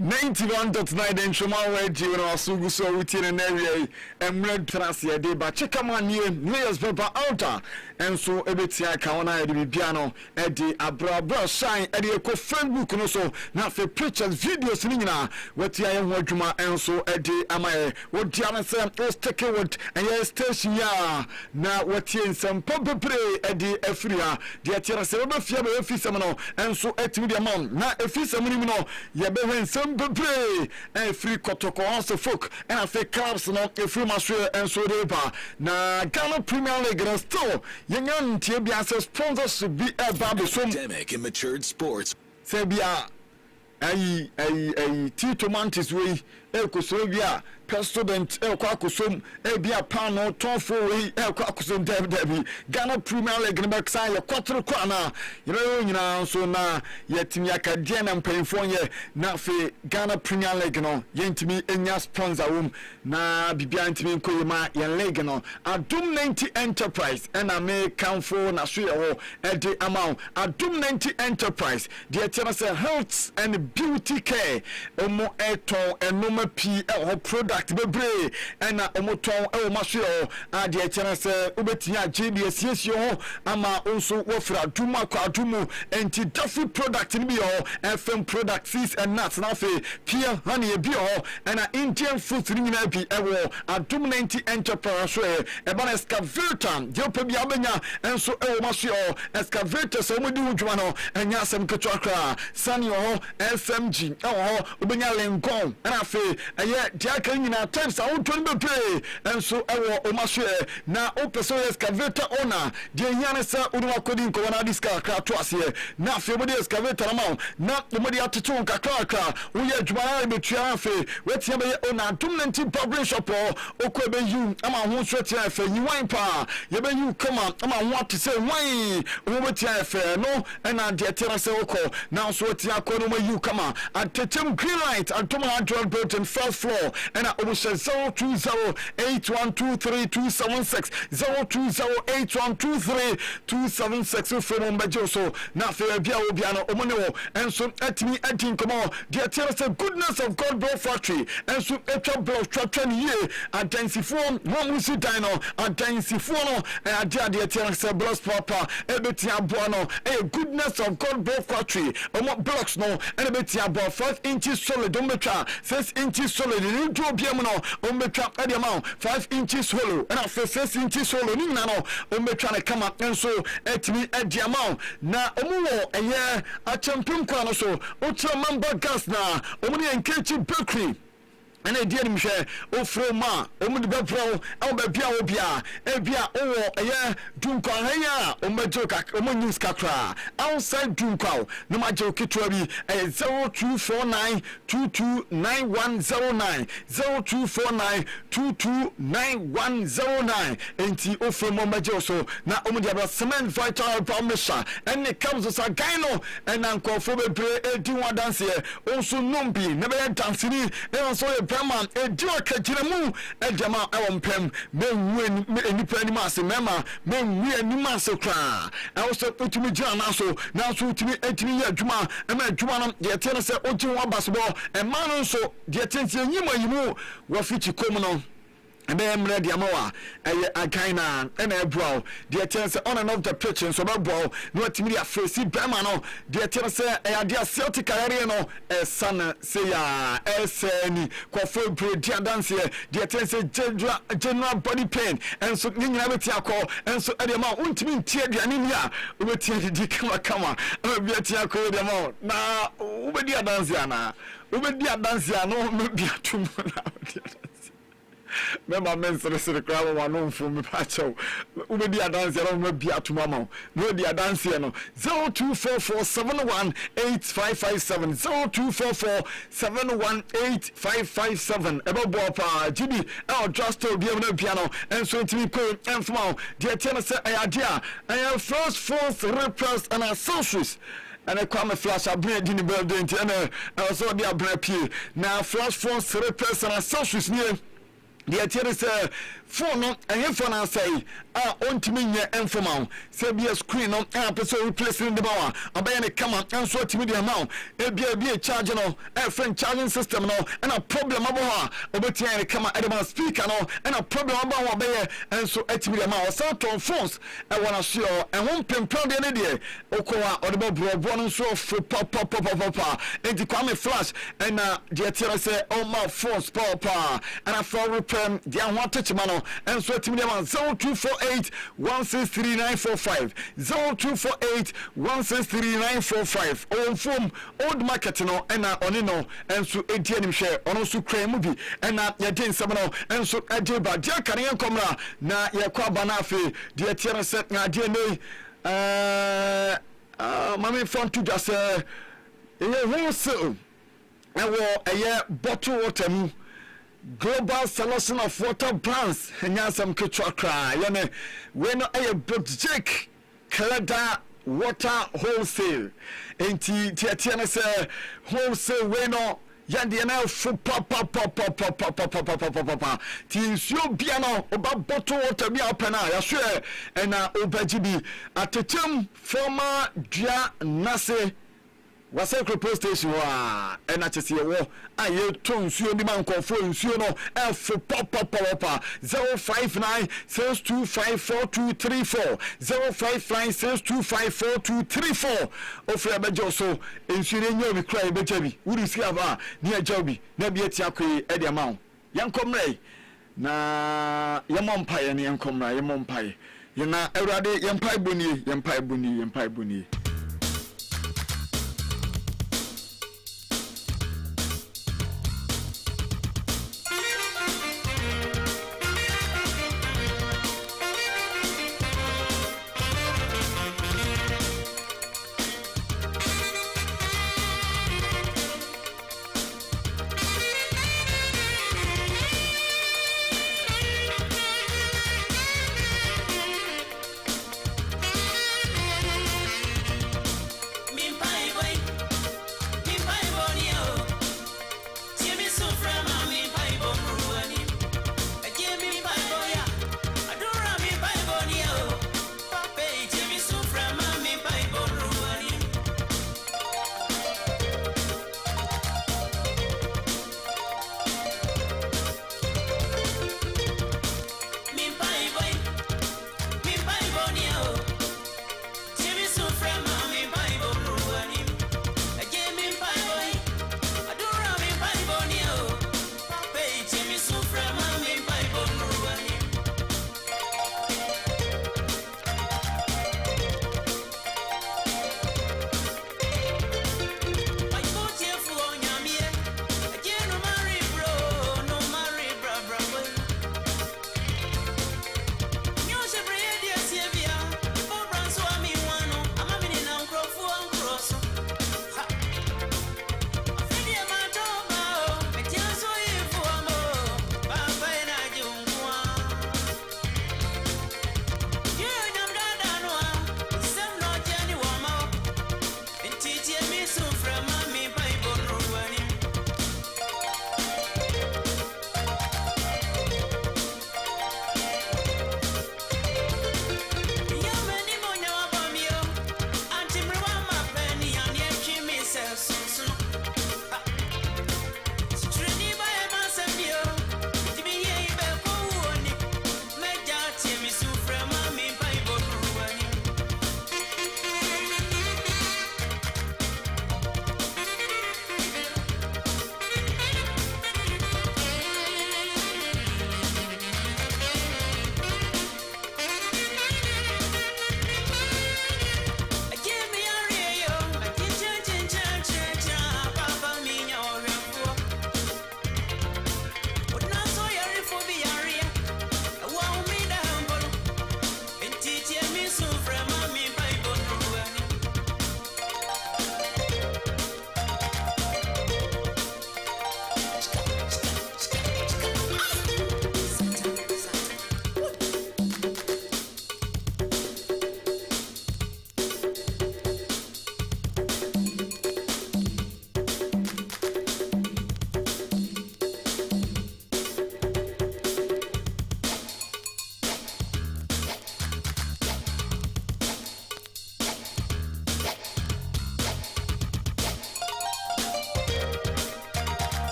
91.9 den Shoma Weji when I so go so within an area and red transia de ba cheka man near papa outer and so ebetia kawana de piano edi abra shine edi ko Facebook no so na fe pictures videos ni nyina wati aye ho adwuma and so edi amaye wodi am say o stick with and your station ya na wati ensam popepre edi afria de atira se oba fia be efisam no and so etimi de am na efisam ni no ye be ensam pray and free kotoko on the folk and I feel clubs not a free master and so they na Ghana Premier League and still young TBS sponsors to be a baby so academic and matured sports Sebia Tito Mantis way Elkosovia student Elquacosom Ebia Pano Tonfo Elquacosom Debbie Ghana Premier League in Baxai a quarter corner you know so na yet me academic and paying for ye na fe Ghana Premier League no yentimi enya sponsor room na bibia ntimi nkoyema yen league no Adum 90 Enterprise and I may count for na so ye e de amount Adum 90 Enterprise the tell say health and beauty care omo eton enoma p product bebre and omoton maso ade ekere se obetia GBS yesio ama onso wofra duma kwa adumu enti daffy product ni bi FM product fees and nuts na fe pure honey bi and Indian food ni na bi ewo Adum 90 Enterprise e ba excavator je opa bi abenya enso maso excavator so modi udwuma no enya asem keto akra sani SMG obenya lenkon na fe eye diaka nyina times a wotoni be pay enso ewo omaso na opeso excavator owner de nyane sa uduma kodi nko na diska kra to ase na fe modi excavator na modi atoto nkakra uye adwuma na betua fe wetia be owner Adum 90 public shop okọ be yu ama ho so tia fe yiwan pa ye be yu kama ama ho atise wan wo betia fe no na de tira se okọ na so tia ko no ma yu kama atechem green light Adum 100 built first floor and I was 02081232276 02081232276 from Bajoso na fe bia obia no omonewo enso atimi adin komo de tell say goodness of God blow factory enso etwa blow twatwa ye adensifo one musi dino adensifo no de tell say blocks papa ebeti aboa no goodness of God blow factory omo blocks no and ebeti aboa 5 inches solid don't betwa 6 inches solid ni do bia mu no ombetwa ade amount 5 inches hollow and after 6 inches hollow ni na no ombetwa na kama enso etimi ade amount na omuwo eye achampim kwa no so ultra member gas na omuni enkechi bakery and a dear Michel, O Froma, Omud Bepro, Albabia Obia, Ebia, Aya, Dunka, Haya, Omajoka, Omonus Kakra, outside Dunkau, no majo Kitwabi, 0249229109, 0249229109, and T. O Froma Majoso, now Omudia cement vital Palmesha, and it comes as a gyno, and Uncle Fobe, Edward dance here, also Numbi, never dancing, and also a Brahman, a joke at Jiramu, a Jama, our pem, men win any penny mass, Mema, men we any masso cry. I also put to me John also, now so to me 18 year Juma, and my Juma, the attendant said, Ojo basketball, and man also, the attention you know, what future common. And then ready amoa a kaina and a brow the chance on and off the pitch and so brow no media face bemano the chance a dia Celtic area no a son say ya SN coffee bread dance here the chance general body pain and so nyina betia call and so the amount untimi tie aduane ya obetia di kama obetia call the amount na obedia dance ya na obedia dance ya no obedia tumu na Member men so the crowd one known from me pacho. We be a dance around be at mama. No be a dance here no. 0244718557 0244718557. About Bopa GB our just to be on piano and so to me cool and small. The channel say idea. I am first force repressed and associates. And I come a flash a bread in the building and also the bread now flash force repressed and associates near the attorney say phone no ɛyɛ phone asɛe a ɔntumi nyɛ ɛmfoma wo sɛ bia screen no a pɛ sɛ replace ne de ma wa ɔbɛyɛ ne kama nso atumi de ama wo ebia charge no friend charging system no ɛna problem abɔ hɔ a ɔbɛtumi ayɛ ne kama ɛde ma speaker no ɛna problem abɔ hɔ ɔbɛyɛ nso atumi de ama wo ɔsan tɔn phones ɛwɔ na so ɛho mpempem deɛ ne deɛ okɔ a ɔde bɛbrɔboɔ no nso ɔfiri papapapapa enti kwame flash ɛna deɛ tiɛrɛ sɛ ɔma phones papa ɛna fa repem deɛ ho atɛkyema no ɛnso atumi de ama 0248 163945 0248 163945 ɔwɔ Fom old market no ɛna ɔne no ɛnso edi anim hwɛ ɔno nso kran mu bi ɛna yɛde nsɛm no ɛnso ɛgye ba deɛ ka ne yɛn kɔmra na yɛkɔ aba na afei deɛ tiɛrɛ sɛ adeɛ ne mame fɔn to just ɛyɛ wholesale ɛwɔ ɛyɛ bottle water mu global selection of water brands ɛnya asɛm ketewa kraa yɛne wei no ɛyɛ Jake Keleda water wholesale enti tiatia ne sɛ wholesale wei no yɛndeɛ no ɛfo papapapapapapapapapa ti nsuo bia no ɔba bottle water bi a wopɛ no a yɛhwɛ ɛna wobɛgye bi atekyɛm former dua nase wasa post station wa ɛna kyese yɛwɔ a yɛtɔ nsuo ni ma nkɔfo nsuo no ɛfo papa 059 6254234 059 6254234 ofre abɛgye so nsuo ne nya bi kra yɛbɛgye bi wuri sika ba ne agya bi na bi atia kɔ ɛde ama wo yɛnkɔmrɛ na yɛmɔ mpae ne yɛnkɔmrɛ yɛmɔ mpae yɛna awurade yɛmpae bonie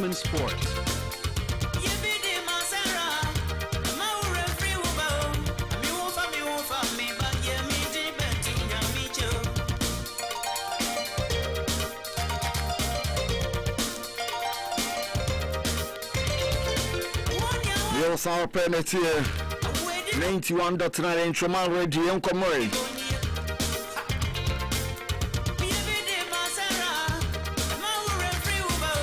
Urban Sports. Yes, our penalty 91.9 Intraman Radio and Comore.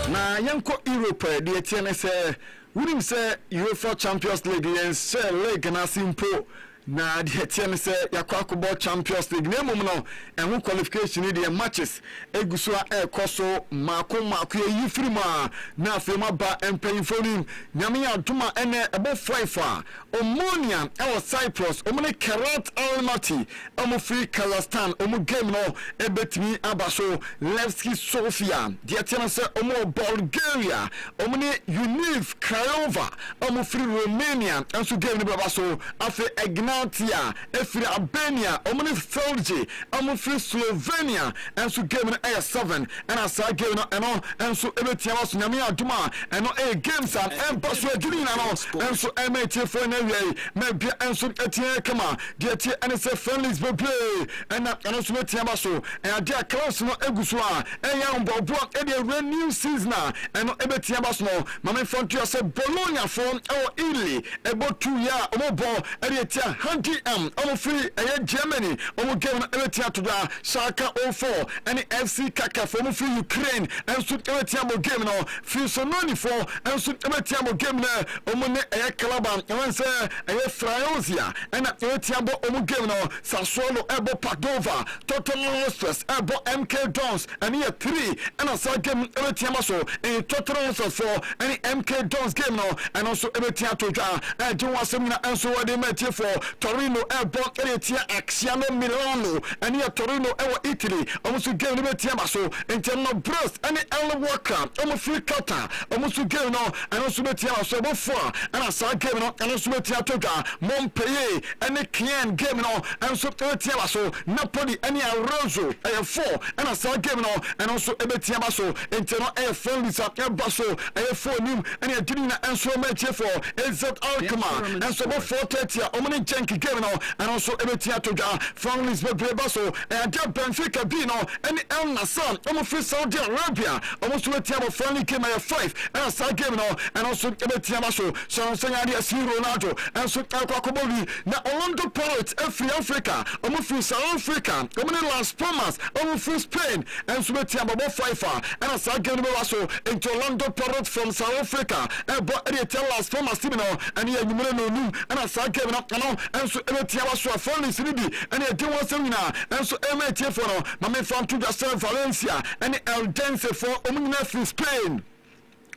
Na yanko Europe the TNS wouldn't say UEFA Champions League and say league na simple. Na the TNS yakwakubo Champions League name no and who qualification the matches egusua koso mako yifrima na fema ba empaying for him nyame aduma ene ebo fifa Omonia our Cyprus omune Karat Almaty free Kazakhstan game no ebetimi abaso Levski Sofia the TNS Bulgaria omune Univ Craiova free Romania and so game no babaso afi Ignatia efiri Albania omune Felgi free Slovenia and so game no A7 and asa game no eno and so ebetia was nyame aduma eno games and baso agina no and so emete for na maybe and so etia kama the tie and say friendlies be play and so etia baso and dia class no eguso a eya mbobo e the new season and ebetia baso no mama front you say Bologna from Italy about 2 year omobo e the tie handy free Germany game no ebetia to da Schalke 04 and FC Kaka from free Ukraine and so ebetia game no free Sononi for and so ebetia game no omone Kalaban and say Fraiozia and Etiabo game no Sassuolo Ebo Padova Tottenham Hotspur Ebo MK Dons and here 3 and a side game Etiamaso and Tottenham Hotspur 4 and MK Dons game no and also Etiato and Joasemina and so what they met here for Torino Ebo Etia Axiano Milano and here Torino Ewa Italy almost game Etiamaso and Terno Brest and El Walker almost free Qatar almost game no and also Etiamaso Ebo 4 and a side game no and also Etiato Montpellier and the Kien game no and so Etiamaso Napoli and Rosso 4 and a side game no and also Etiamaso Interno friendly at Basso 4 new and a dinner and so much for Ezet Alkmaar and so 4:30 Omani Jenki game no and also Etiato friendlies Basso and Benfica Bino and El Nassan almost Saudi Arabia almost Etiamo friendly game 5 and a side game no and also Etiamaso so Senyadia Ronaldo and so Akakoboli na Orlando Pirates free Africa free South Africa Las Palmas free Spain and so Etiamo 5 and a side game so into Orlando Pirates from South Africa and but Las Palmas team no and here you know and a side game and so Etiamo so friendly Sinibi and here do one seminar and so MT for no mama from to Valencia and El Dense for free Spain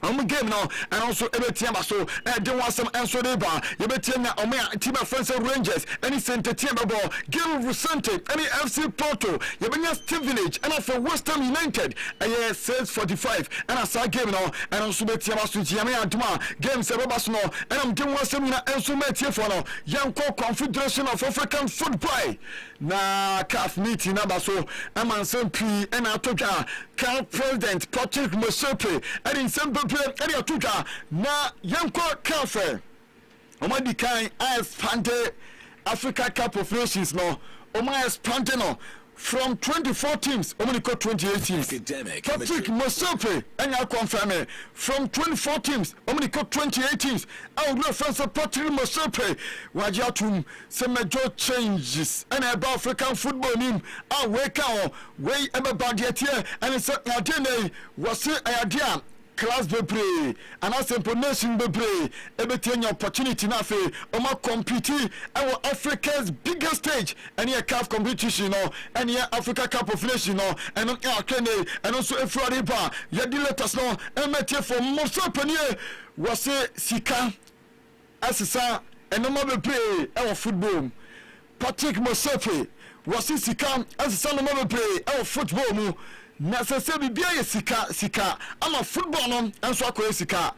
game now and also Ebetiamba so they want some answer deba Ebetiana team of friends Rangers any center team ball Gil Vicente any FC Porto Yebenya Stevenage and for West Ham United 6:45 and I saw game now and also Ebetiamba so Jiame Aduma game Sebas no and I'm doing one seminar and so metie for no Yanko Confederation of African Football na CAF meeting number so I'm on some P and Atoka CAF President Patrick Mosepe and in some area tuja na yanko cafe omadi kan expanded Africa Cup of Nations no expanded no from 24 teams only got 28 teams Patrick Mosepe and I confirm from 24 teams only got 28 teams I will France Patrick Mosepe wajatum some major changes and about African football nim I wake up way about here and it's a was it idea class bebre and as a nation bebre everything opportunity na fe oma compete our Africa's biggest stage and here CAF competition no and here Africa Cup of Nations no and and also Florida ya di letters no emetie for Mosepe was sika asisa enoma bebre our football Patrick Mosepe was sika asisa no bebre our football mu na sese bibia ye sika ama football no enso akoye sika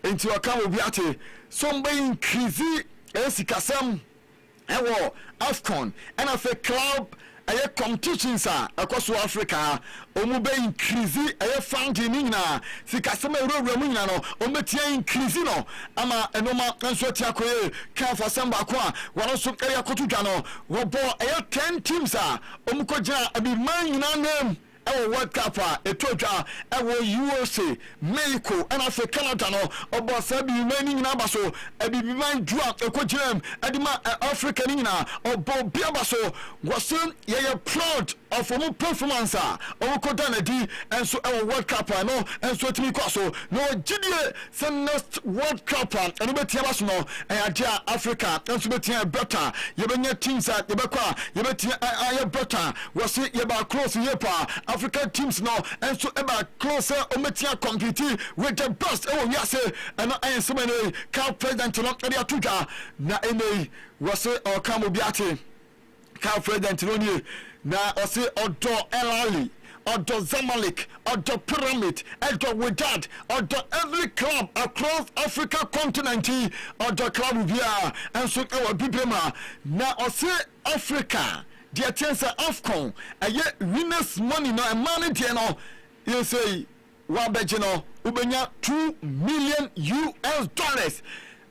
enti waka obi ate sombe increase sika sam ewo AFCON and of a club ɛyɛ competitions across Africa omu be increase ɛyɛ funding ni nyina sikasɛm ɛwurawura mu nyina no ɔmɛtia increase no ama ɛnoma nso tia koye kan fa samba ko a wɔn so ɛyɛ kotodwa no wɔbɔ ɛyɛ 10 teams omu ko gyina abi man nyina nam ɛwɔ World Cup etodwa ɛwɔ USA Mexico and Africa Canada no ɔbɔ sabi man nyina ba so abi man dua ekogyina adima Africa ni nyina ɔbɔ bia ba so wɔso yɛyɛ proud of omu performance omu ko dana di enso ɛwɔ World Cup no enso timi kɔ so no gidie sɛ next World Cup ɛno betia ba so no ɛyɛ Africa enso betia better yɛbɛnya teams yɛbɛkɔ yɛbetia ayɛ better wɔso yɛba close yepa African teams no enso eba close ometia compete with the best ɛwɔ wiase ɛno ɛyɛ nsɛm no president no ɛde atoga na ɛnɛ wɔso ɔka bi ate president no nie na ɔse ɔdɔ Elali ɔdɔ Zamalek ɔdɔ Pyramid ɔdɔ Wydad ɔdɔ every club across Africa continent ɔdɔ club bia enso ɛwɔ bibrema na ɔse Africa deɛ tiɛnsa AFCON ɛyɛ winners money no ɛma ne deɛ no yɛsɛ wabɛgye no wobɛnya $2 million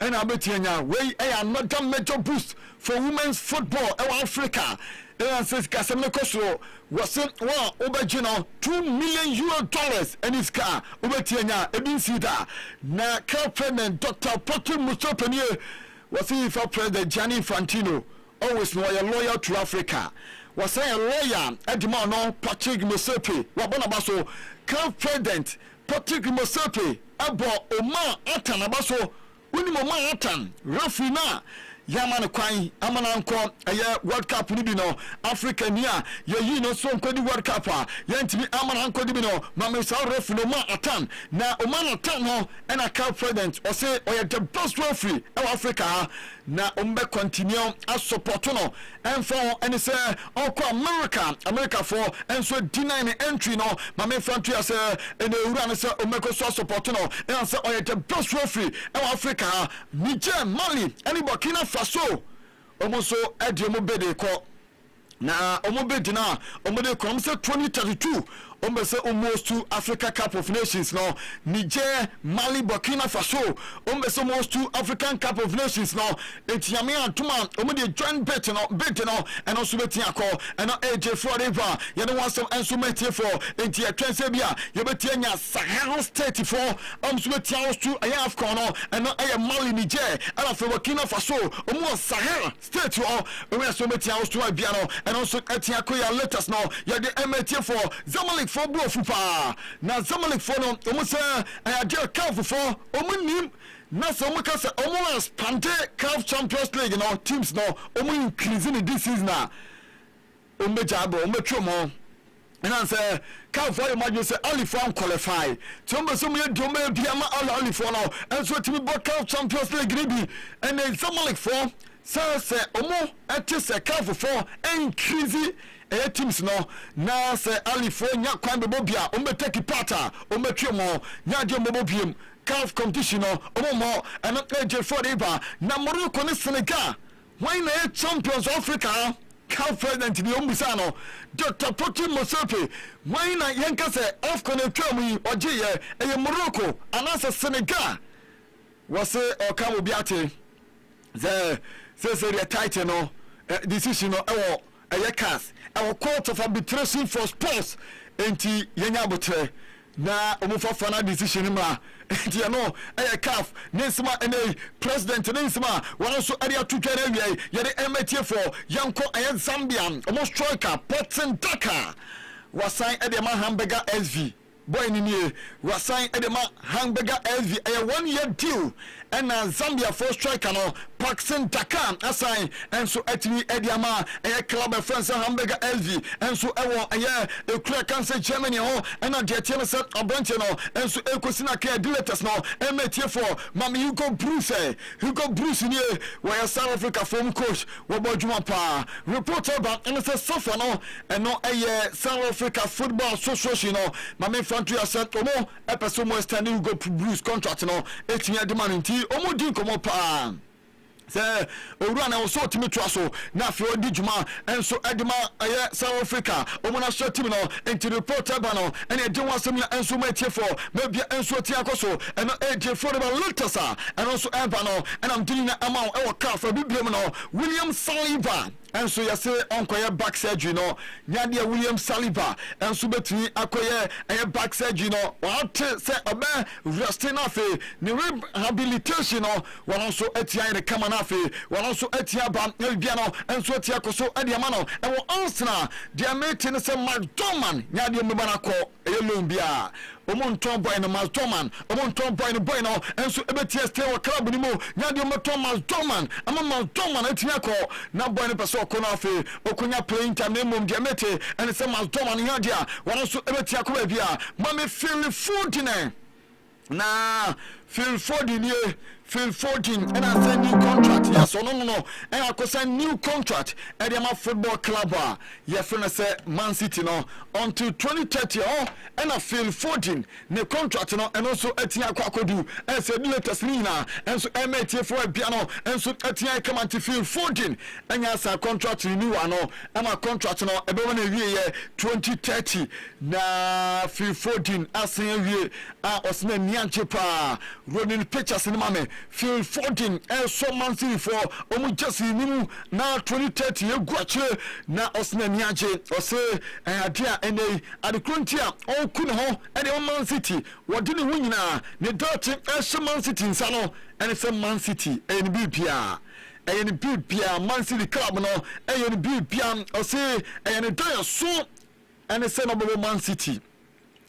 ɛna abɛtianya wei ɛyɛ another major boost for women's football ɛwɔ Africa ɛna sɛ kasɛm ne kɔsoro wɔse wa wobɛgye no $2 million ɛne sika wobɛtianya ebi nsi da na president Dr. Patrick Musopenie wɔse ifa president Gianni Infantino always no you're loyal to Africa was a lawyer Edmond no Patrick Musepe wabona baso president Patrick Musepe abo Oma Atan abaso woni Oma Atan referee na Yaman kwan amana nko eye World Cup ni bi no Africa ni a ye yi no so nko di World Cup yentimi amana nko di bi no mamesa referee no ma Atan na Oma Atan no ena president o say o the best referee e Africa na ombe continue as support no enfo ene say okọ America for enso deny entry no mame fantu say ene ewura ne say omeko so support no en say o the best referee e Africa Niger Mali any Burkina Faso omoso edi omo bede ko na omo bede na omo de kom say 2032 say almost to Africa Cup of Nations no Niger Mali Burkina Faso say almost to African Cup of Nations no etiame antuma de joint bet no and also betia call and AJ for river you don't want some instrument for enti atwense bia you betia nya Sahel state for so betia was to AFCON no and Mali Niger and for Burkina Faso Sahel state or so betia was to bia no and also etia koya letters no you the MTA for Zamalek for bro fupa na Zamalek for no say ayade CAF for omunim na so mo ka say omo expand CAF Champions League no teams no omo increase in this season na omejabo ometwomo and say CAF for imagine say only for qualify so mo so mo do me bia ma only for no and so timi bo CAF Champions League bi and Zamalek for say omo eti say CAF for increase teams no na say California kwan be bobia o me take part o me twemo nya de mo bobiem CAF competition no o mo and AJ for river na Morocco ne Senegal why na champions of Africa CAF president ni ombisa no Dr. Patrick Musepe why na yenka say AFCON twemu oje ye Morocco anasa Senegal was o ka obiate the say title no decision no cast our court of arbitration for sports enti yenya botre na omufa final decision ma enti no CAF nensima ene president nensima wan so area tutwere wi yede MTA for yanko Zambia almost striker Potin Daka wasan edema hamburger SV boy ni nie wasan edema hamburger SV a 1 year deal and Zambia for striker no Paxton Daka assign and so atini ediama a club of France hamburger LV and so a clear cancer Germany ho and the Chelsea abonche no and so ekosina care dilators no MTA for Mami Hugo Bruce ni where South Africa form coach wabojuma pa reporter about and say suffer no and no South Africa Football Association no Mami Fantry asset omo episode mo standing Hugo Bruce contract no etinya demand nti omo din komo pa say owura na so timi to aso na afi odi djuma enso edima South Africa omona so timi no enti reporter ba no ene edi wasem na enso matie for mabia enso tia akoso eno eje for the latesa eno so eba no and I'm doing na amount e waka for bibiam no William Saliba enso yase onkoye back surgery no nyade William Saliba enso betumi akoye back surgery no what say obe rest na fe ni rehabilitation no one also etia in the kama na fe one also etia ba bia no enso etia koso ade ama no e wo answer dia meeting say McDorman nyade mbana ko eyelon bia omonton boy no McDorman omonton boy no enso ebetia stay wo club ni mo nyade omonton McDorman ama McDorman etia ko na boy no person ko na fe okunya playing time na mom dia mete and say McDorman nyade a one also ebetia ko bia mame feel food na Phil Foden and I send new contract. Yes, no. And I could send new contract at the football club. Yes, friend say Man City no until 2030. Oh, and I Phil Foden the contract no and also Etia Kwakodu and said latest Nina and so MAT for a piano and so Etia come and to Phil Foden and yes, a contract renew. I know and my contract no about a year 2030. Na Phil Foden as a year Osman Nyanchepa running pictures in mame Phil Foden so Man City for just nimu na 2030 egwache na Osman Nyanche ose adia ene adekrontia on kun ho ene Man City wodi ne hunyina ne dot Man City nsano ene se Man City ene bibia ene bibia Man City club no ene bibia ose ene do so ene se no Man City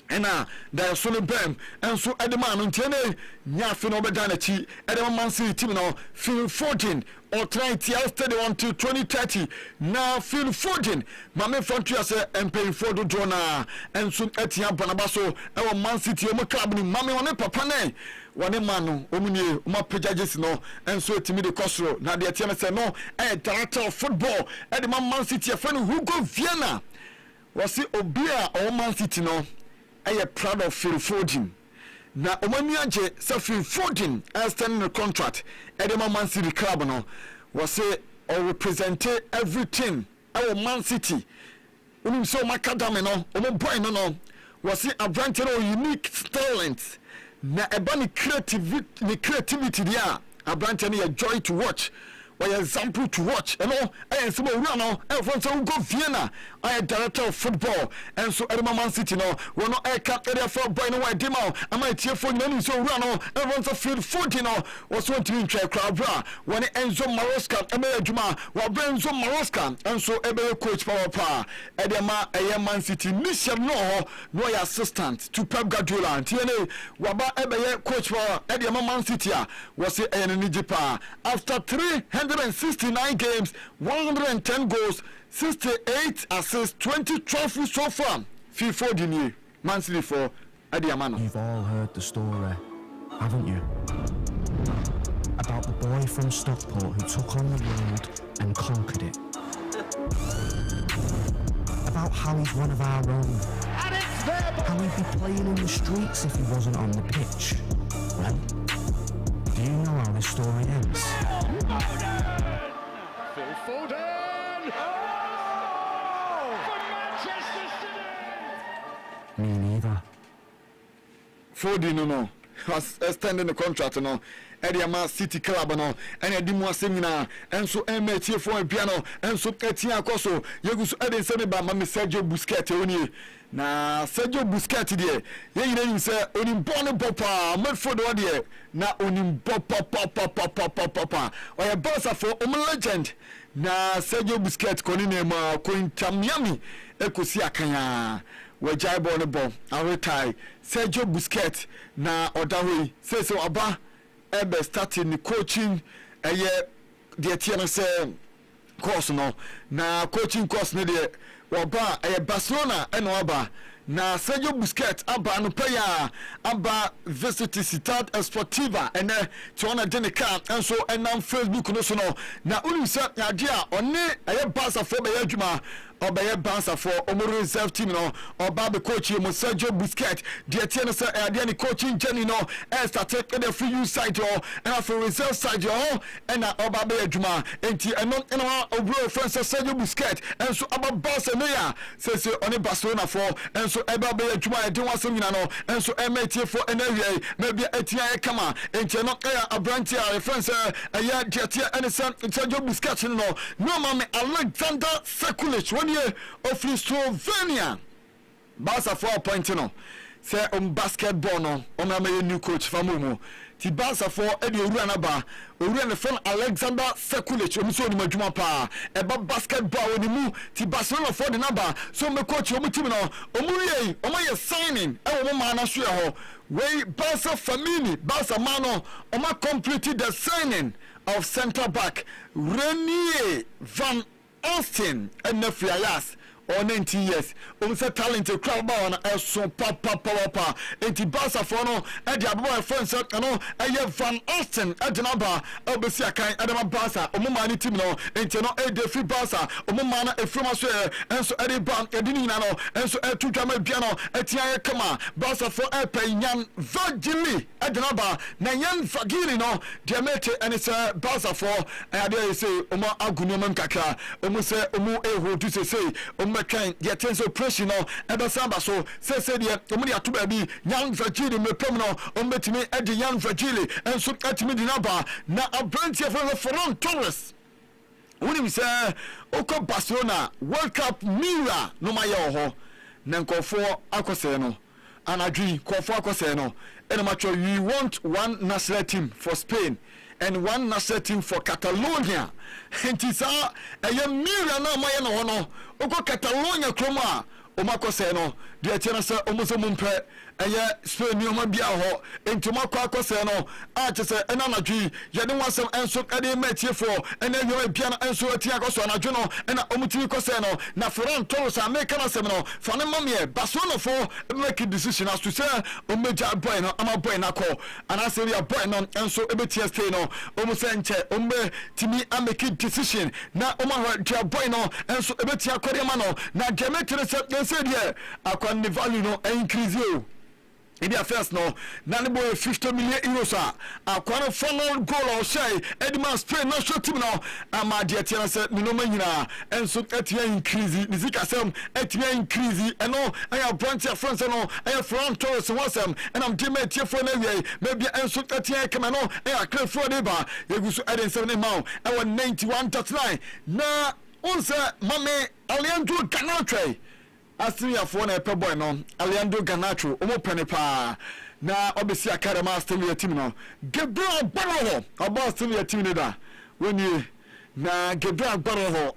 ena da so no bem enso edema no ntiene nyafe no beda na chi edema Man City team no Phil Foden or trying to yesterday until 2030 na Phil Foden mame frontier say empay for do na enso etia banabaso e Man City e mo club ni mame woni papa ne woni manu omunie o ma pajages no enso etimi de kosro na de etia say no director of football edema Man City e fani Hugo Viana wasi obia o Man City no I am proud of Phil Foden. Na omaniaje say Phil Foden extending the contract at the Man City club no was say or represent everything our Man City. Unim so makadame no omo boy no was say a branch of unique talent na ebani creativity dia a branch a joy to watch. Or example to watch, you know, and so run on, and from so go Vienna, I am director of football, and so Man City, no, we're not a cap area for by no way demo, I might hear for many so run on, and once a field 14 was one to be in crowd, when Enzo Maroska, Emma Juma, while Benzo Maroska, and so Ebe coach power, Edema, a Man City, mission no assistant to Pep Guardiola, and TNA, Waba Ebe coach power, Edema Man City, was it an Nijipa after 369 games, 110 goals, 68 assists, 20 trophies so far. Phil Foden, Man City for Adiamano. You've all heard the story, haven't you? About the boy from Stockport who took on the world and conquered it. About how he's one of our own. How he'd be playing in the streets if he wasn't on the pitch. Well, do you know how this story ends? Phil Foden! Oh! For Manchester City! Me neither. Foden no was extending the contract no Ediama City Club no and edimu asemina enso emetie for piano enso etia akoso yegusu eden sebe ba mame Sergio Busquets oni na Sergio Busquets de ye yina yin se onimbo ne popa midfield o de na onimbo papa oya bossa for legend na Sergio Busquets koni ne ma ko Miami ekosi akanya wajai ball ne ball awetai Sergio Busquets na odahoi say so aba ebe starting the coaching the TN say course no na coaching course ne de waba Barcelona eno aba na Sergio Busquets aba no paya aba visit Ciudad Esportiva ene tona de ne car enso enam Facebook no so no na unu se ade a one Barca for be adwuma obeye bouncer for omo reserve team no oba be coach mu Sergio Busquets de tie no say ade ni coaching journey no started the free use side or and for reserve side or and oba be adwuma enti eno obro friend Sergio Busquets and so aba boss no ya say on Barcelona for and so eba be adwuma e de wasem nyina no and so emetie for enawie maybe etia kama enti no abranti a friends ya de tie and Sergio Busquets no mama Alexander Sekulic when you of Slovenia Barca 4 point no say basketball no na new coach famumu ti Barca 4 e de owura na ba owura ne fon Alexander Sekulic omuso ni madwuma pa e ba basketball woni mu ti Barcelona 4 de na ba so me coach omu team no omuriye omaye signing e wo ma na so e ho we Barca family Barca mano oma completed the signing of center back Renier van Austin and Nefiayas or 19 years. Say talented crowd on so papa. Enti Barca for no and the boy friends no Van Austin at the number obesia kan adama Barca omumani team no enti no e de free Barca omumana e from so and so e ban edini na no and so e tudwama bia no etia kama Barca for e penyan Virgili at the number na yan Fagili no de mete and it's Barca for and they say omo agunyo kakra omo say omo e ho to say McCain, the attention pressure no, and the Samba so say the Omonia to baby, young Virgili, me permanent, me at the young Virgili, and so at me the number. Now a branch of the Ferran Torres. When we say, Oko Barcelona, World Cup Mira, no my ho, Nanko for Acoseno, and I dream, call for Acoseno, and macho, we want one national team for Spain. And one national team for Catalonia. And it's a Mira no my no Oko Catalonia Chroma, Omako Seno, the Atenasa Omosomumpe, and Spain Yoma Biaho, and Tomako Seno, Arches and Anagi, Yadon was some answer at the Metia for, and then you have piano answer at Tiago and Ajuno, and Omutiko Seno, Nafaran Toros, and Mekana Semino, Fanamamia, Barcelona for making decision as to say, Omeja Bueno, I'm a Buenako, and I say we are Bueno, and so Ebetia Steno, Omosente, Ombe, Timi, I make a decision. Now, Oma Bueno, and so Ebetia Koreamano, now Jametra said, yeah, I can the value no increase you. In the first no, Nanibo 50 million euros. A quarter final goal or say, Edmund Spain national team no, and my dear Tina said, Minomina, and so Etia increase, Nizika Sam, Etia increase, and no, I have branch of friends and no, I have front tours and wasam, and I'm Timmy for maybe and so Etia Camano, and I clear for Deba, you go to add 70 mile, and 191 touchline. Now, also, Mame, Alejandro Ganatre. Asturia for a boy no, Alejandro Garnacho, Omo Penepa. Na obviously a Karama Asturia team no. Gabriel Barrow, a Asturia team leader. When you na Gabriel Barrow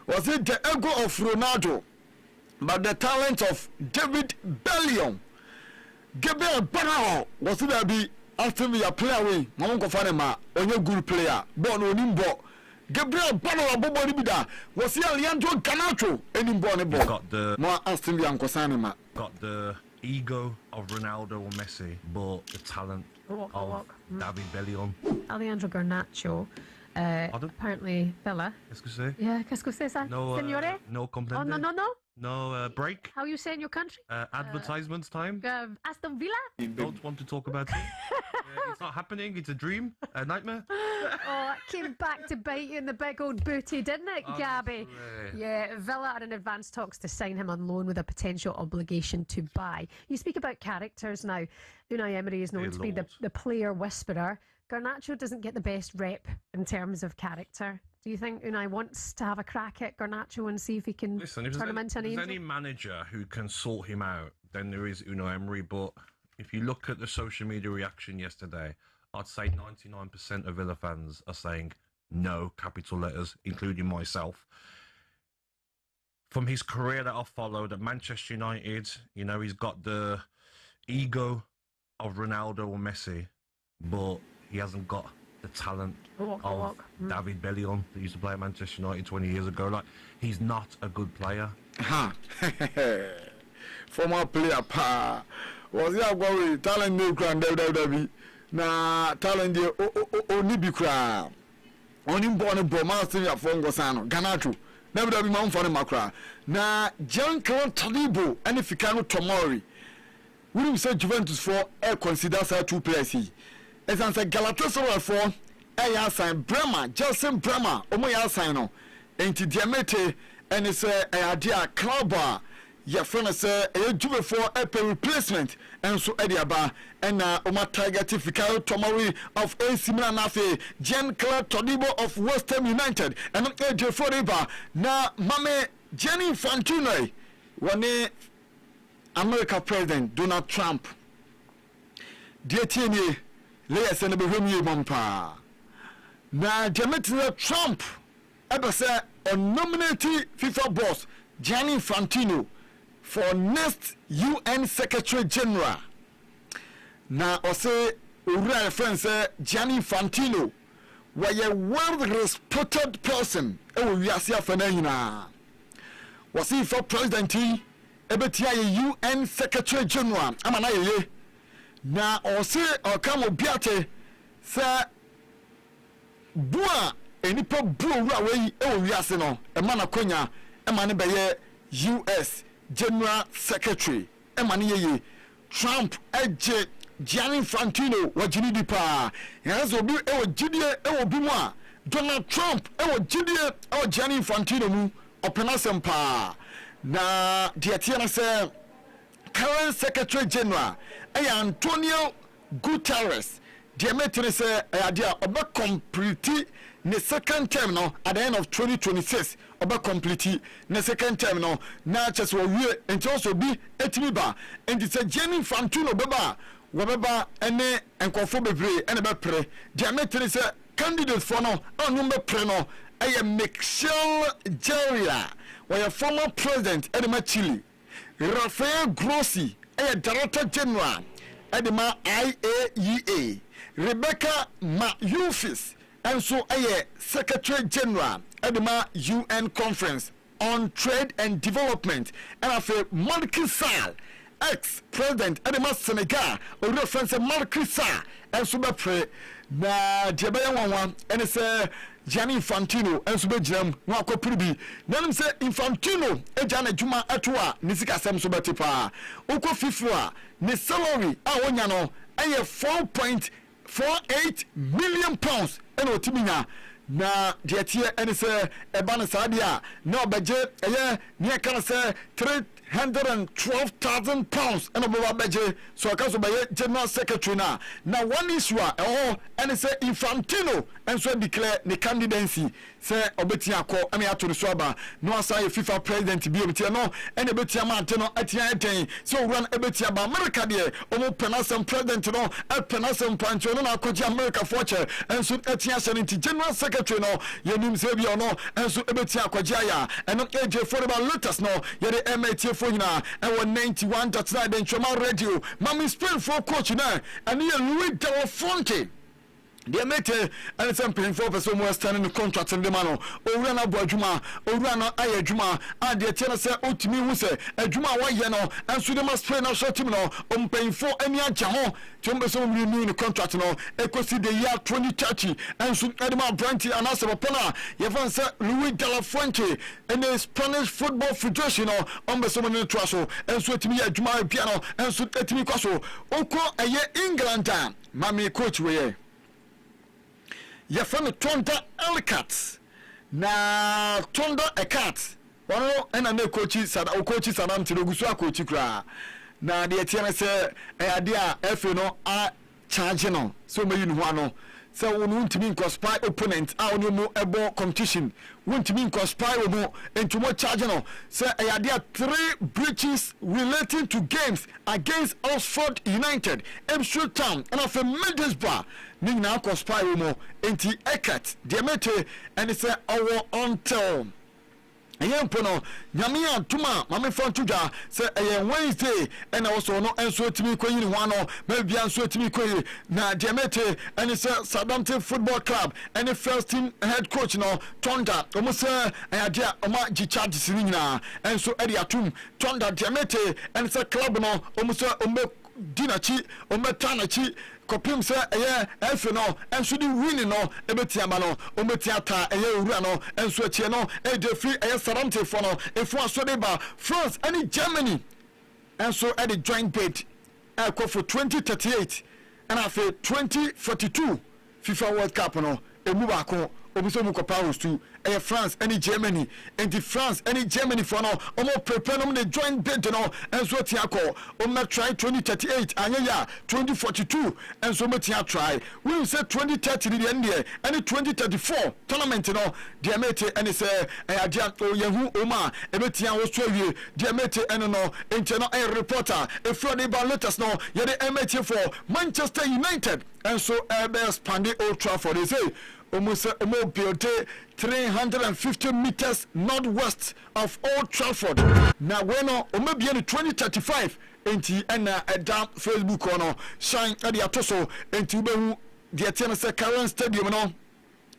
was it the ego of Ronaldo, but the talent of David Bellion. Gabriel Barrow was it that be Asturia player way, Mongo Fanema, or your good player, born on Nimbo. Gabriel Barrow Bobo Libida was here Leandro Garnacho and got the more Aston Villa Kosanima. Got the ego of Ronaldo or Messi, but the talent of David Bellion. Alejandro Garnacho. Apparently Bella. Qu'est-ce que c'est? Yeah, qu'est-ce que c'est ça? No, Signore? no comprende. Oh, no. No break. How you say in your country? Advertisements time. Aston Villa? Don't want to talk about it. It's not happening. It's a dream, a nightmare. Oh, it came back to bite you in the big old booty, didn't it, Gabby? Yeah, Villa are in advanced talks to sign him on loan with a potential obligation to buy. You speak about characters now. Unai Emery is known to be the player whisperer. Garnacho doesn't get the best rep in terms of character. Do you think Unai wants to have a crack at Garnacho and see if he can turn him into an angel? If there's any manager who can sort him out, then there is Unai Emery. But if you look at the social media reaction yesterday, I'd say 99% of Villa fans are saying no, capital letters, including myself. From his career that I've followed at Manchester United, you know, he's got the ego of Ronaldo or Messi, but he hasn't got the talent of David Bellion that used to play at Manchester United 20 years ago. Like, he's not a good player. Former player pa was there worry talent no grand WWE na talent the oni bi kra oni born bo master ya for ngosano Garnacho na bi ma mfa no makra na Giancarlo Todibo and Ficano Tomori we say Juventus for consider two players here as answer Galatasaray for ya sign Bremer Jelson Bremer omo ya sign no enti Diamete and it's a idea club your friend say a Juve for a replacement and so Ediaba and Oma Tiger Ficano Tomori of AC Milan Nafe Giancarlo Todibo of West Ham United and AJ Foriba na Mame Jenny Fantino one America President Donald Trump dear Tierney layers and be home mompa na Jametina Trump ever say on nominating FIFA boss Gianni Infantino for next UN Secretary General na ose ura friend say Gianni Infantino was a well respected person e we asia fana nyina was he for president ebetia UN Secretary General amana ye na ose okamo biate say bua enipa bua wura we e we ase no e mana konya e mane be ye US General Secretary e mane ye Trump eje Gianni Infantino wajini dipa yazo bi e wajidie e obi mu a Donald Trump e wajidie e Gianni Infantino mu opena sempa na diatia say current Secretary General Antonio Guterres Diametre say idea oba complete the second term no at the end of 2026 oba complete the second term no na just we and also be etimiba and it's a Gianni Infantino beba wabeba ene enkofo bebre ene be pre Diametre say candidate for no anu be pre no Michelle Jeria where former president Edema Chile Rafael Grossi Director General Edema IAEA Rebecca Mayufis and so Secretary General Edema UN Conference on Trade and Development and after Macky Sall ex-president Edema Senegal or reference Macky Sall and so be na Jebaya Wanwan and it's Gianni Infantino and so be jam wa ko pribi na say Infantino e jana juma atwa nisika sem so betipa uko fifua ni salary a wonya no eye 4.48 million pounds and otiminya na dietie and say e ban sadia na obeje eye ne kan say 312,000 pounds and over budget so akaso by general secretary na one issue and say Infantino and so declare the candidacy say obetia ko ami ato so aba no asay FIFA president bi obetia no and obetia ma ante no atia eten so run obetia ba America de omo penasem president no penasem pancho no na akoji America fortune and so atia sanity general secretary no yenim say bi no and so obetia akoji aya and AJ Football Lotus no ye the MAT Fonyina and 91.9 den Choma radio mami spin for coach na and ye Louis Delafonte the mate and some paying for person was standing the contract in the mano or run up Juma or run out Aya Juma and the tenor say Utimi who say a Juma Wayano and so they must pay no short him no paying for any Jamo to some renew the contract no echo see the year 2030 and so Edma Branty and also Pona Yavan said Louis Delafonte and the Spanish Football Federation on the someone in Trasso and so to me a Juma piano and so at me Cosso Oko a year England time Mammy coach way. Yafano Tonda Elcat na Tonda Ecat wano ena ne coachi sada o coachi sada mtirogusu coachi kra na de etiana se idea efe no a charge no so me yin ho ano se wonu ntimi incospire opponent a wonu mo ebo competition wontimi incospire mo entumo charge no se idea 3 breaches relating to games against Oxford United Ipswich Town and of Middlesbrough ning na incospire mo enti Eckert Diamete and say our until ayempo no nyame antuma mame fantudwa say Wednesday and also no enso timi koyi ni ho no ma bia enso timi koyi na Diamete and say Southampton Football Club and the first team head coach no Tonda omo say ayadia oma gi charge sini nyina enso edi atum Tonda Diamete and say club no omo say ombe dinachi ometanachi kopim se efe no enso di win no ebetia ma no ometia ta owura no enso achie no de free Sarante for no efu asode ba France and Germany enso the joint bid for 2038 and after 2042 FIFA World Cup no emu ba ko obiso mu kopa host to France and Germany and the France and Germany for now omo prepare no the joint bid no enso tia ko omo try 2038 anya 2042 enso mo tia try we say 2030 the end there and 2034 tournament no the mate and say adia yehu oma ebetia wo so awie the mate and no ente no a reporter e Friday ba latest no ye the mate for Manchester United and so expand Old Trafford they say almost built 350 meters northwest of Old Trafford. Now, when maybe in 2035, and down Facebook or shine at the Atoso, and to the Tennessee Current Stadium.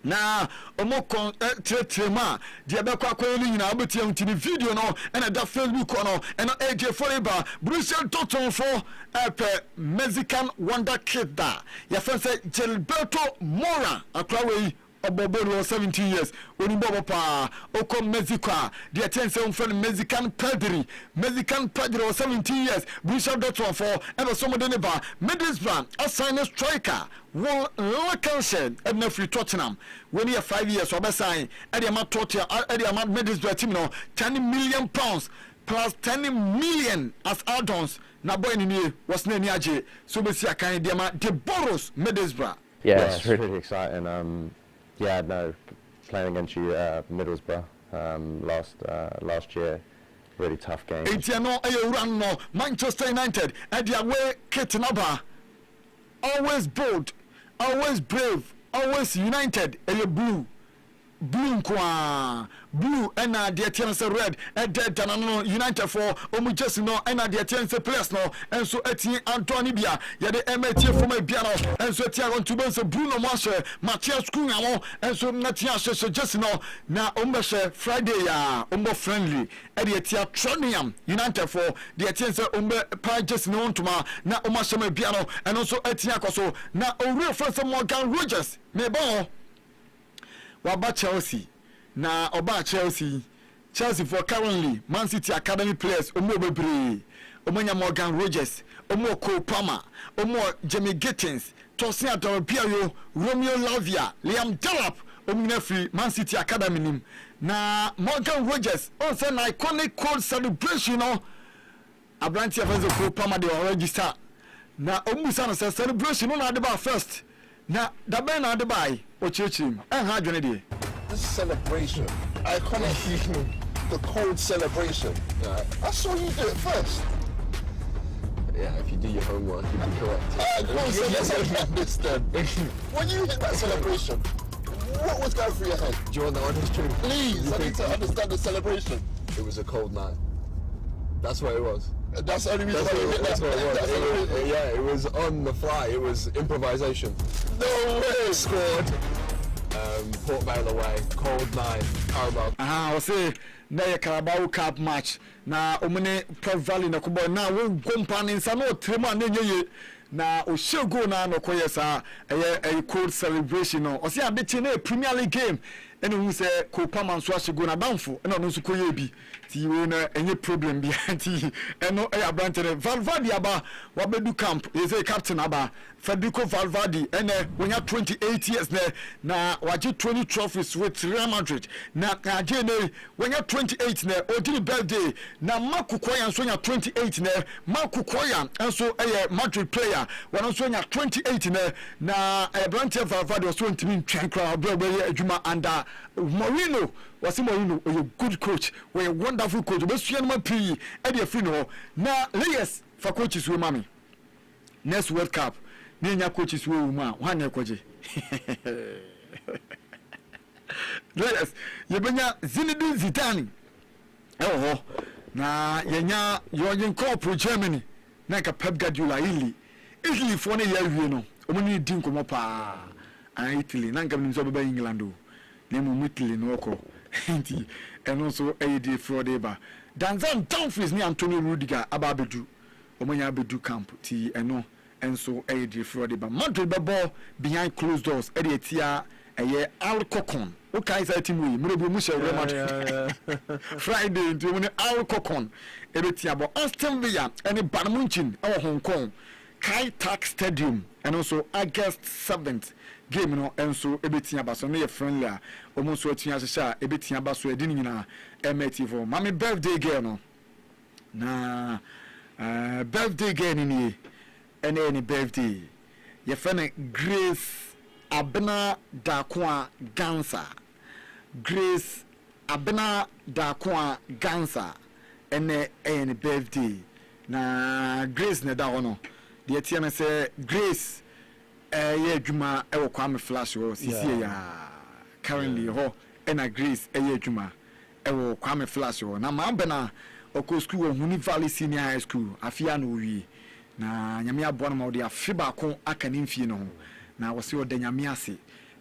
Na omoko trema dia be kwa kweli na abeti on the video no and that Facebook no and AJ Forever Brussels Dortmund for Mexican wonder kid da ya fancy Gilberto Mora aklawe obobo 17 years oni bobo pa oko Mexico dia tense on friend Mexican Pedri 17 years Brussels Dortmund for ever some de ba Middlesbrough assign a striker will Lancashire and no free Tottenham when you 5 years so sign Eddie Amat Tottenham Eddie Amat Middlesbrough team no 10 million pounds plus 10 million as add-ons na boy ni was na ni age so be see akan de ma de Boros Middlesbrough. Yeah, it's really exciting. Yeah, no, playing against you Middlesbrough last year, really tough game. Etiano run no Manchester United and their way Ketinaba, always bold, always brave, always united. Blue blue and the chance red and dead United for just no and the chance place no and so Etienne Anthony Bia ya the MT for my piano and so Tiago to Benzo Bruno Mars Matthias Cunha and so Matthias just no na Umbashe Friday ya friendly and the Tronium United for the chance pa just no tuma na Umashe piano and also Etienne Koso na real friends of Morgan Rogers me bon Waba Chelsea na oba Chelsea for currently Man City Academy players omo bebre omonya Morgan Rogers omo Cole Palmer omo Jamie Gittins Tosin Adorpio Romeo Lavia Liam Delap omina free Man City Academy nim na Morgan Rogers on say na iconic cold celebration no Abranti Avanzo Cole Palmer dey register na omusa no celebration no na dey first na da ben na dey buy ochechim ha dwene dey this celebration iconic the cold celebration I saw you do it first. Yeah, if you do your homework you'll be correct. Cool, so let's unpack this then. When you hit that celebration, what was going through your head? Do you want the honest truth? Please, I need to understand the celebration. It was a cold night. That's what it was. That's the only reason why you hit that. That's what it was. Yeah, it was on the fly. It was improvisation. No way. Scored. Port Vale away. Cold night. Carabao. I say na ye Carabao Cup match na omune Port Vale na kubo na wo gompa ni nsa no trema na nyeye na o shego na no koyesa a cold celebration no o se adechi na Premier League game ene hu se ko pama nso ashego na danfo na no nso koye bi ti we na enye problem bi anti eno Abrante Valverde aba wabedu camp ye say captain aba Federico Valverde ene wonya 28 years na waje 20 trophies with Real Madrid na aje ne wonya 28 na odini birthday na Makukoya nso nya 28 na Makukoya nso Madrid player wana nso nya 28 na Abrante Valverde so ntimi ntwan kra obere adwuma under Mourinho was Mourinho a good coach, a wonderful coach. But Suyanma P. Eddie Frino na layers for coaches with mommy. Next World Cup, Nina coaches with one year coach. Layers, Yabanya Zinedine Zidane. Oh, na Yanya, you're in corporate Germany. Like a Pep Guardiola, Italy for 1 year, you know. Only Dinko Mopa, Italy, Nankam Zoba England. Name Italy no ko enti eno so AD Friday ba Danzan Dumfries ni Antonio Rudiger ababedu omanya bedu camp ti eno enso e di fraud ba Madrid bebo behind closed doors e de tia eye Alcocon okay is that team we mrebu mu share Madrid Friday into when Alcocon e de tia bo Aston Villa and Bayern our Hong Kong Kai Tak Stadium and also August 7th game no enso e betia ba so no ye friendly a almost so tia hye e betia ba so e di nyina MT for mama birthday girl no na birthday girl ni any birthday your friend Grace Abena Dakwa Gansa Grace Abena Dakwa Gansa any birthday na Grace ne da hono de tia na say Grace ye adwuma e wo kwame flash wo sisi ya currently ho na Grace ye adwuma e wo kwame flash wo na ma bena oko school wo Huni Valley Senior High School afia no wi na nyame aboa no ma odi afi ba ko aka ne mfie no na wo se oda nyame ase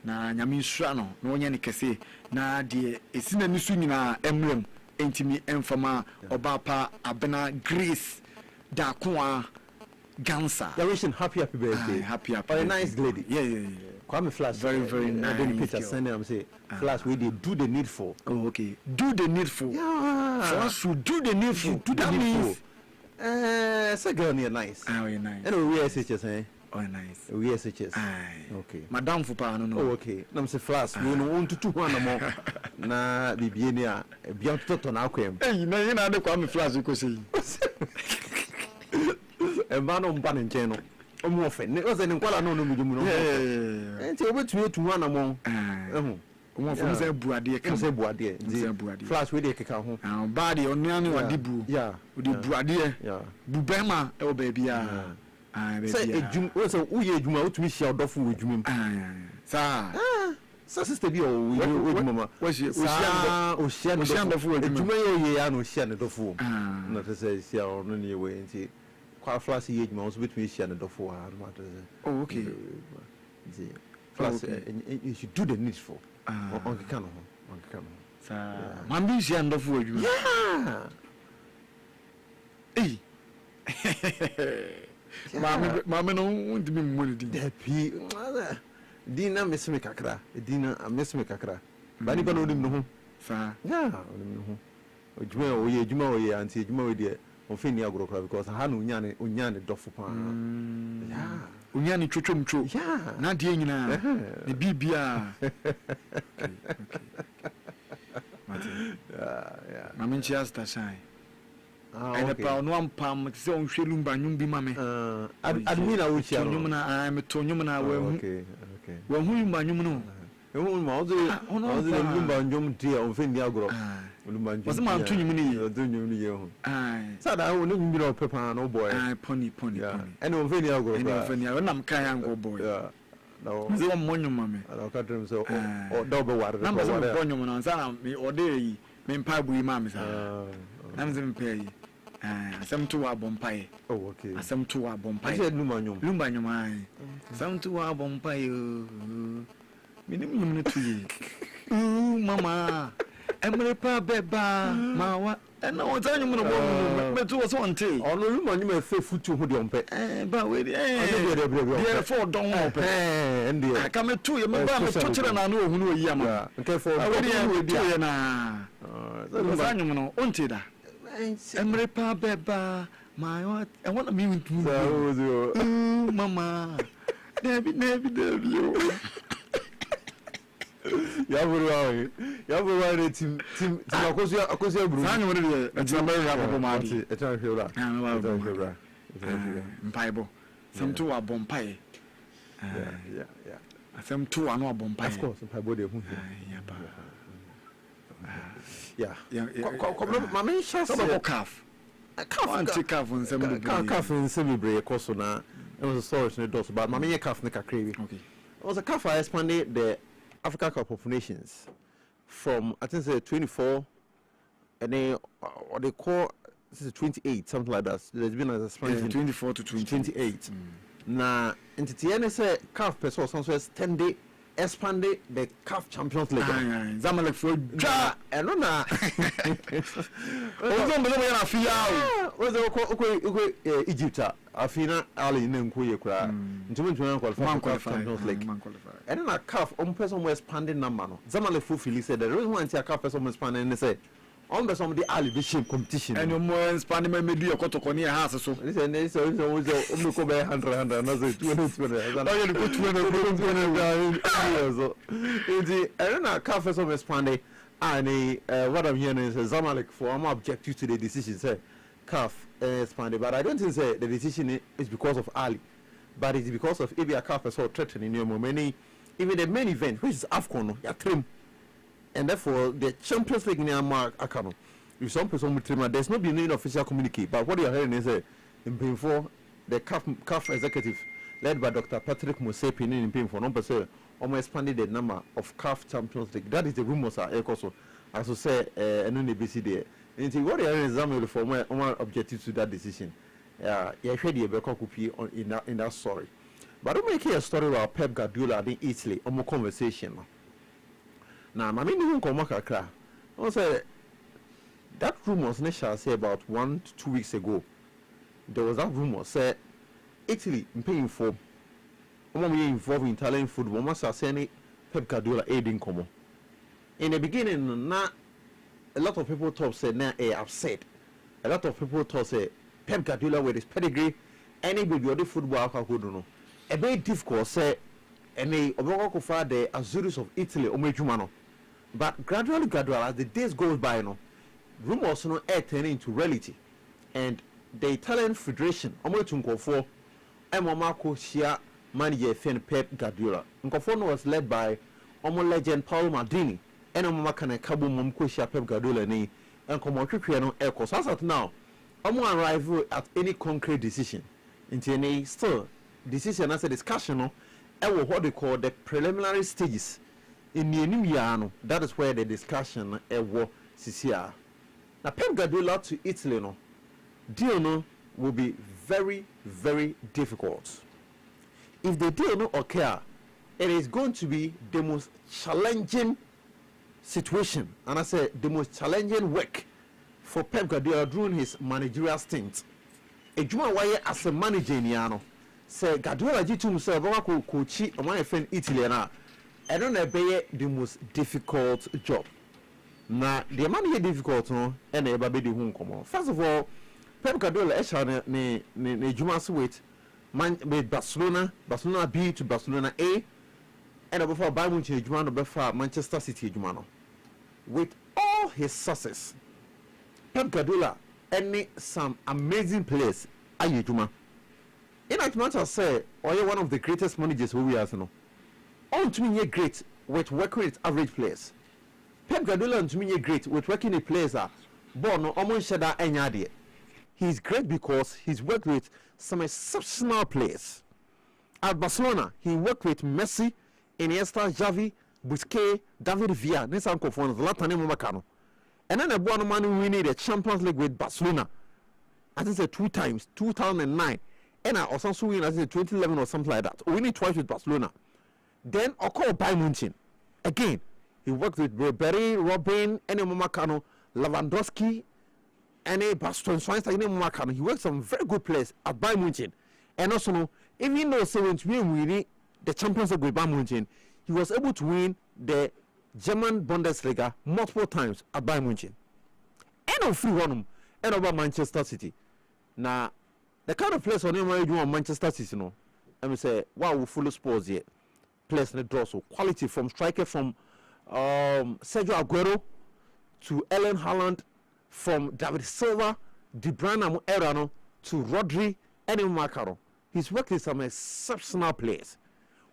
na nyame nsura no na wonya ne kese na de esina ni su nyina emrem entimi emfama oba pa Abena Grace da ko Gansa. Yeah, wishing happy birthday. Happy a nice lady. Yeah. Kwame Flash. Very nice. Then picture send them say Flash we they do the needful. Oh, okay. Do the needful. Yeah. Flash should do the needful. Do the needful. It's a girl near nice. Oh, yeah, nice. And we SHS, eh? Oh, nice. We SHS. Okay. Madame Fupa, no. Oh, okay. Nam say Flash. We no want to 200 more. Na bibi ni a biam toto na akwem. Eh, na yin na de Kwame Flash ko say. E ba no mba ne nchen no omo ofe ne o se ne nkwala no no mujumu no enti obetumi otumu anamo omo ofe mo se buade ka se buade Flash we dey keka ho ba de onu anu wadi bu o de buade bu bema e o ba bia se ejum o se uye ejuma otumi hia odofo wo ejumem sa sister bi o ejuma ma o hia ndofo wo ejuma ye ya no hia ndofo na te se hia ono ne we enti kwa Flash ye ejuma so betumi hia ndofo ha no matter. Oh, okay. Flash you should do the needful. On kika sa man bi hia ndofo wo ejuma mama no ndimi mmoni di dapi dina mesme kakra dina mesme kakra bani ba no dim no ho fa onim no ho ojuma oye ejuma oye anti ejuma we de on fe ni agro kra because ha no unyane dofo pa unyane twotwomtwo na de nyina ne bibia mate mama nchi asta shine and pa no ampam se on hwelum banyum bi mame admina wo chia no na me to nyum na wa hu hu banyum no hu ma ozo lum banyum dia on fe ndi agro lum banyum was ma to nyum ni do nyum ni ye hu sada wo no nyum bi no pepa no boy pony and on fe ndi agro and on fe ndi na kan ango boy no ze wo monyum mame ala ka dream so o do be ware na me so monyum no sana me ode yi me mpa bu yi mame sa na me ze mpa yi asem to wa bompae. Oh, okay. Asem to wa bompae. I said lumanyum ai. Asem to wa bompae. Minim to ye. Mama. Emre pa beba. Mawa. And no time you know me to so ante. Oh no lumanyum e fe futu ho de ompe. Ba we dey for don ope. And dey. Ka me to ye me ba me to kire na na ohunu oyi ama. Nke for we dey ye na. So lumanyum no onte da. Emre pa beba my what I want to meet with you. Mama. Debbie you. Ya buru team akosia buru. Sanyo woni de etimbe ya papa ma di. Etan hwera. Mpaibo. Some to wa bompai. Yeah. Some to wa no bompai. Of course, mpaibo de hu. Yeah. Mama shall say calf. Calf on some calf in semi-bray course na. It was a storage in the doors, but Mamma calf nika craving. Okay. It was a calf I expanded the African Cup of Nations from I think say 24 and then what they call this is 28, something like that. There's been an expansion 24 to 28. Na entity say calf person so 10 day expanded the CAF Champions League. Zamalek for Ja, and on that. Egypt, Afina Ali Nenkuya, Champions League. And then a CAF on person was expanding number. Zamalek Fufili said the reason why a CAF person was expanding and they say, on the some of the elevation competition. And no more expanding my media Kotokoni house. So, listen, there's always almost 100, another 20. I don't know, CAF person was expanding. And what I'm hearing is Zamalek for I'm objective to the decision. Say CAF expanded, but I don't think say the decision is because of Ali, but it's because of maybe a CAF is so threatening you know many even the main event which is AFCON ya trim, and therefore the Champions League in Mark Akano. If some person with trim, there's not been any official communique, but what you're hearing is in before the CAF executive led by Dr. Patrick Musepi in Pim number say almost expanded the number of CAF Champions League. That is the rumors are also as to say and then the BC there. And what they are examining for my objective to that decision. Yeah, should be on in that story. But don't make a story about Pep Guardiola in Italy on more conversation. Now, I mean, you come back. I say that rumors shall say about 1 to 2 weeks ago. There was that rumor say Italy paying for. Involved in Italian football, must have seen Pep Guardiola aiding Como. In the beginning, a lot of people thought said now upset. A lot of people thought say Pep Guardiola with his pedigree, anybody other football could know. A very difficult say any Oboko for the Azuris of Italy or Mejumano. But gradually, as the days goes by, rumors no air turning into reality. And the Italian Federation, Omotunko for Marco Shia manager Pep Guardiola. Nkofo was led by legend Paolo Maldini and Makane Kabu Momkoshia Pep Guardiola ni and Komotri no Echo. So as at now, arrive at any concrete decision. Into any still decision as a discussion and what they call the preliminary stages in the new year. That is where the discussion was CCR. Now Pep Guardiola to Italy deal will be very, very difficult. If the deal no occur, it is going to be the most challenging situation, and I say the most challenging work for Pep Guardiola during his managerial stint. Ejuma waye as a manager niano, say Guardiola jitu himself ko coachi my friend Italy na, I don't know the most difficult job. Na the man difficult no, and eba be the hun komo. First of all, Pep Guardiola ne Juma sweet. With Barcelona B to Barcelona A, and before Bayern Munich, before Manchester City, with all his success, Pep Guardiola some amazing players. Ayejuma. In as much as say, or one of the greatest managers who we have no. On to me great with working with average players. Pep Guardiola to me great with working with players are born no almost shada enyade. He's great because he's worked with some exceptional players. At Barcelona, he worked with Messi, Iniesta, Xavi, Busquets, David Villa, Nissan Kofon, Zlatan Ibrahimovic. And then a one man who winning the Champions League with Barcelona. I think it's 2 times, 2009. And I also win, I think 2011 or something like that. Winning twice with Barcelona. Then I call Bayern Munich. Again, he worked with Ribery, Robin, Makano, Lewandowski, and a Baston Schweinsteiger. He worked some very good players at Bayern Munich. And also, even though when we winning the Champions League with Bayern Munich, he was able to win the German Bundesliga multiple times at Bayern Munich. And of free one and over Manchester City. Now, the kind of players on him do on Manchester City, let me say, wow, we full of sports here. Players in the draw, so quality from striker from Sergio Aguero to Erling Haaland, from David Silva, De Bruyne Erano to Rodri and Makaro. He's worked with some exceptional players.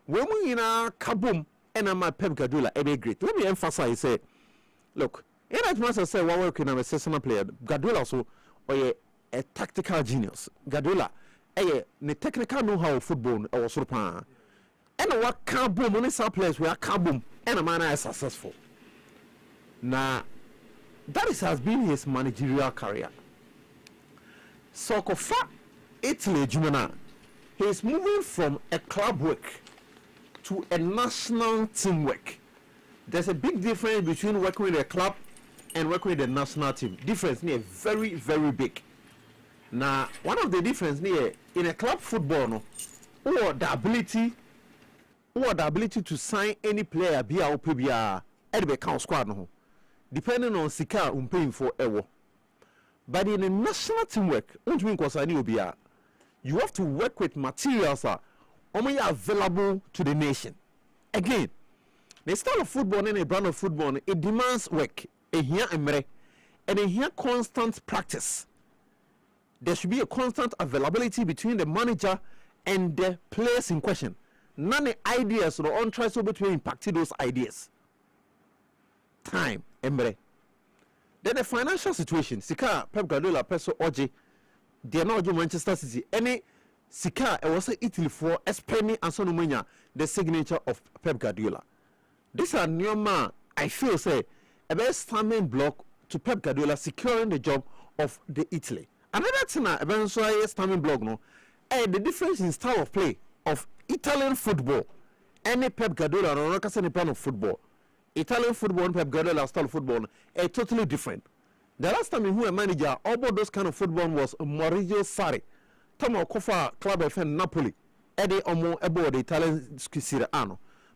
When we in a kaboom and my Pep Guardiola, a great. Let me emphasize, say, look, in that match I say, we're working on a exceptional player. Guardiola also a tactical genius. Guardiola, a technical know-how of football or so. And what kaboom, when it's our players, we are kaboom, and a man is successful. Now, that has been his managerial career. So, Kofa Italy, Jumana, he is moving from a club work to a national teamwork. There's a big difference between working with a club and working with a national team. Difference near very, very big. Now, one of the difference near in a club football, no, or the ability to sign any player be our PBR at the count squad, no, depending on Sika paying for ever. But in a national teamwork, you have to work with materials that only are available to the nation. Again, the style of football and a brand of football, it demands work, and a constant practice. There should be a constant availability between the manager and the players in question. None ideas or on tries to between impact those ideas. Time, embre. Then the financial situation. Sika Pep Guardiola peso oje. They are not Manchester City. Any Sika was Italy for spending and so no the signature of Pep Guardiola. These are new man. I feel say a best stumbling block to Pep Guardiola securing the job of the Italy. Another thing I eventually stumbling block no. The difference in style of play of Italian football. Any Pep Guardiola or not any plan of football. Italian football and Pep Guardiola style of football are totally different. The last time who a manager about those kind of football was Maurizio Sarri. Tomo Kofa club of Napoli. Eddie Omo about the Italian Serie A.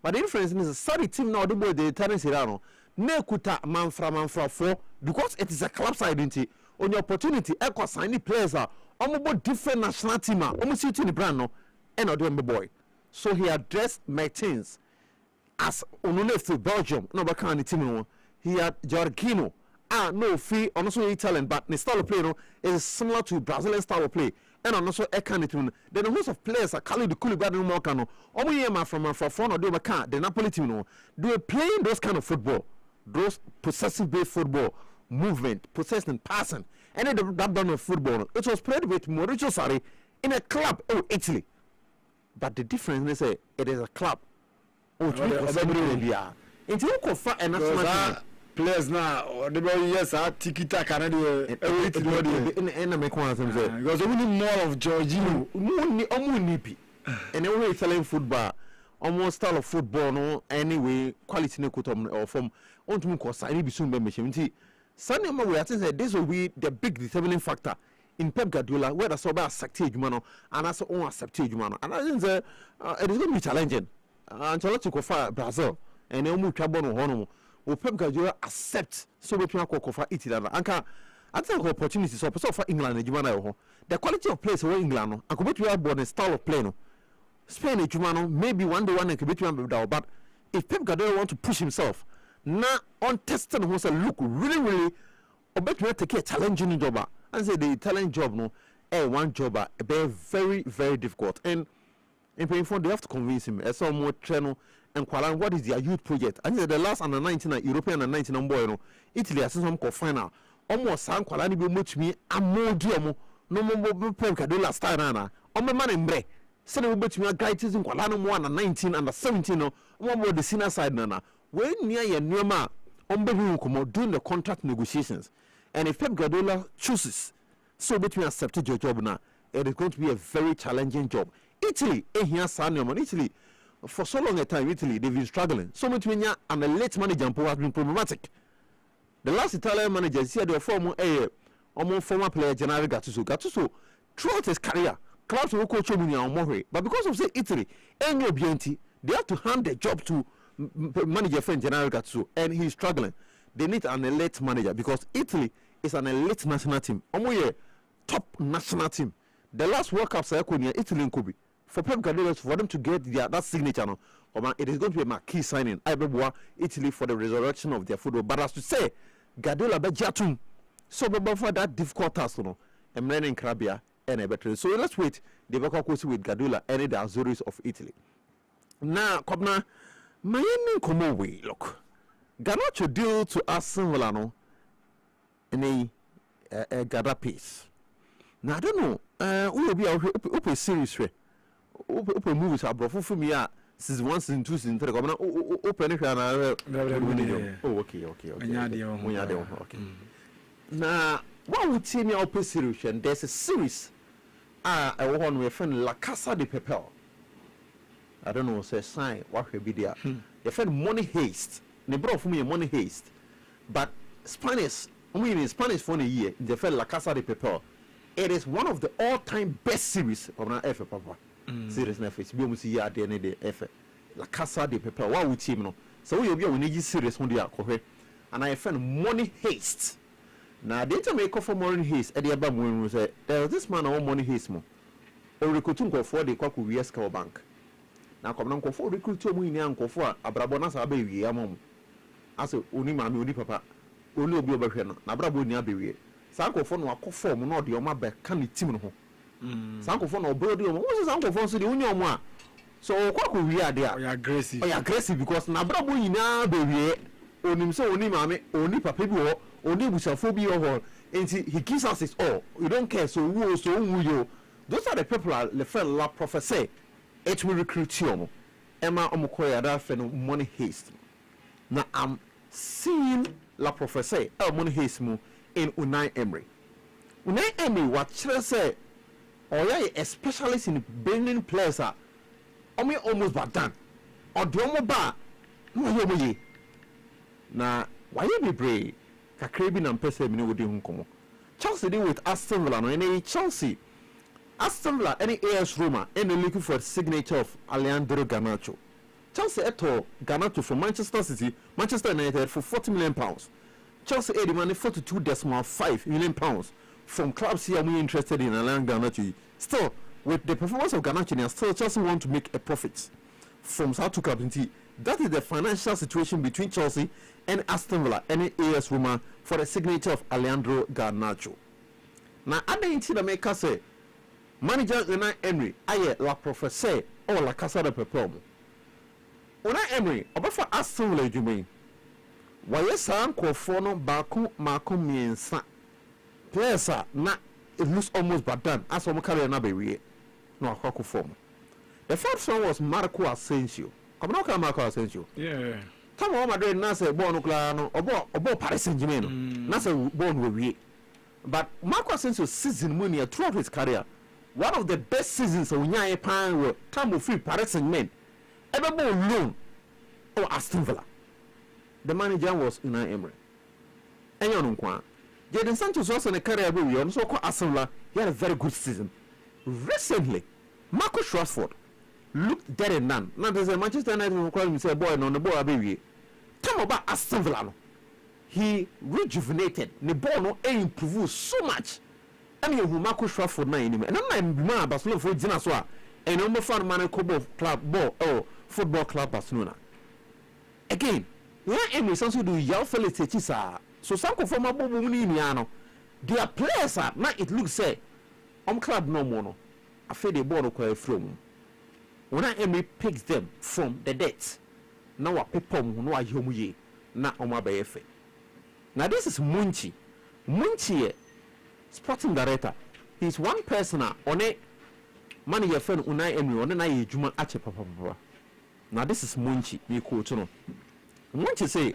But the difference is Sarri team now the Italian Serie A. Ne kuta manfra for because it is a club side identity. On your opportunity, echo signing players are almost different national team. Almost you to the brand no, and not doing the boy. So he addressed Martins as on left to Belgium. No, but can't team no. He had Jorginho. No free, also Italian, but the style of play no is similar to Brazilian style of play. And also a candidate. Then the host of players are calling the Koulibaly no more cano. Omo yema from front or do the Napoli team no. Do playing those kind of football, those possessive based football, movement, possession, passing, and then that done of football. It was played with Maurizio Sarri in a club, Italy. But the difference is it is a club. Until you confront a national players now, the boy yes, tiki taka and make one of them say because we need more of Jorginho, nipi. And anyway, Italian football, almost style of football, no anyway, quality no kutom or from on to cause I be soon be machine. Sunday we think this will be the big determining factor in Pep Guardiola, where the sober accepted humano and also unaccepted humano. And I think it is going to be challenging. Ancelotti go for Brazil and then move trouble no hono. Will Pep Guardiola accept so we can go for Italy? Anka, I think opportunities so for England and Jumano. The quality of play so England no. I could bet you are born a style of play no. Spain and Jumano maybe one day one could bet you are but if Pep Guardiola want to push himself now on testing who say look really I bet you take a challenging job and say the Italian job no one job very very difficult and in Painful they have to convince him as some more channel and Kuala what is their youth project and the last under 19 European and 19 boy no Italy as some final almost San Kuala be much me and more dear no more Pep Guardiola style na on my man in bre say we bet me a guy in Kuala no 1 and 19 and 17 no one more the senior side na when near your new man doing the contract negotiations and if Pep Guardiola chooses so between accepted your job now it is going to be a very challenging job. Italy Italy for so long a time Italy they've been struggling so much when and the late manager has been problematic. The last Italian manager is here the former player Gennaro Gattuso throughout his career clubs will coach him but because of say Italy they have to hand the job to manager friend Gennaro Gattuso and he's struggling. They need an elite manager because Italy is an elite national team. Top national team. The last World Cup Italy and Kobe. For Pep Guardiola for them to get that signature no, it is going to be a marquee signing. Italy for the resurrection of their football. But as to say Guardiola bejatum so for that difficult task no and in Crabia and a better. So let's wait the Baka with Guardiola and the Azores of Italy. Now Kobna Miami come away look. Garnacho deal to Aston Villa no in a Gada piece. Now I don't know. We will be open series open movies abroad for me season 1 season 2 season 3 come na open it na okay. Now what would see me open series and there's a series I want my friend La Casa de Papel. I don't know, say sign what be there. They find money haste. They brought for me money haste. But Spanish, I mean in Spanish for a year, they felt La Casa de Papel. It is one of the all-time best series of an F, Papa. Series Netflix. Be almost year at the end of the F. La Casa de Papel. What would you know? So we will need series on the alcohol. And I found money haste. Now, they tell me for money haste. Eddie Abam will say, there's this man on money haste. Or recruiting for the Kwaku Wieska Bank. Now, come on, for recruit to me and go for a Brabonas Abbey. Among. I said, only mammy, only papa. Only be over here. Nabrabo Niabi. Sanko for no form, not your mother can be Timon. Sanko for no brody. What is Uncle Fonso the Union? So, Kwaku we are there. You're aggressive. You're aggressive because Nabrabo Ina baby. Only so only mammy, only papa, only with a phobia. And he gives us his all. You don't care, so who so you. Those are the people that the fellow la prophecy. It will recruit you. Emma Omokoya that fellow money haste. Now I'm seeing la prophecy. Money haste mo in Unai Emery. Unai Emery what say? Oh yeah, a specialist in bringing players are. Omi almost bad done. Or the omo ba. No yomo. Now why you be brave? Kakrebi and Pese mini wodi hunkomo. Chelsea deal with Aston Villa no any Chelsea. Aston Villa any AS Roma and looking for a signature of Alejandro Garnacho. Chelsea eto Garnacho from Manchester City, Manchester United for £40 million. Chelsea aid money £42.5 million from clubs here we interested in Alejandro Garnacho. Still, with the performance of Garnacho, still Chelsea want to make a profit from South Club. That is the financial situation between Chelsea and Aston Villa and AS Roma for the signature of Alejandro Garnacho. Now, I didn't the maker say manager Unai Emery aye la professeur or la Casa de Papel. Unai Emery obafa Aston Villa adwuma waye san kofo no baako miensa players na it looks almost bad done as we carry na bewie no akoko form. The first one was Marco Asensio. Come on, Marco Asensio. Yeah. Come on, Madrid na say born kla no obo Paris Saint-Germain na say born we. But Marco Asensio season money throughout his career. One of the best seasons of Unai Pan come with free Paris Saint-Germain. Ever born loan or Aston Villa. The manager was Unai Emery. And you know, Jadon Santos was on a career we also called Aston Villa. He had a very good season. Recently, Marcus Rashford looked dead and none. Now there's a Manchester United who call him say boy no the boy baby. Tell me about Aston Villa. He rejuvenated. The ball no improved so much. I mean, who Marcus Rashford na anymore. And I'm not Barcelona for dinner so. And I'm fan man club ball or football club Barcelona. Again, yeah, Emery also do yell felicity sir. So some of former bobo niano. Their players are now it looks say club no more. I feel the ball no from. When Emery picks them from the debts, now a people no a yomuye na oma befe. Now this is Munchi. Munchi sporting director. He's one person on a money your friend Unai Emery on a Juma Ache Papa. Now this is Munchi, me coach no. Munchi say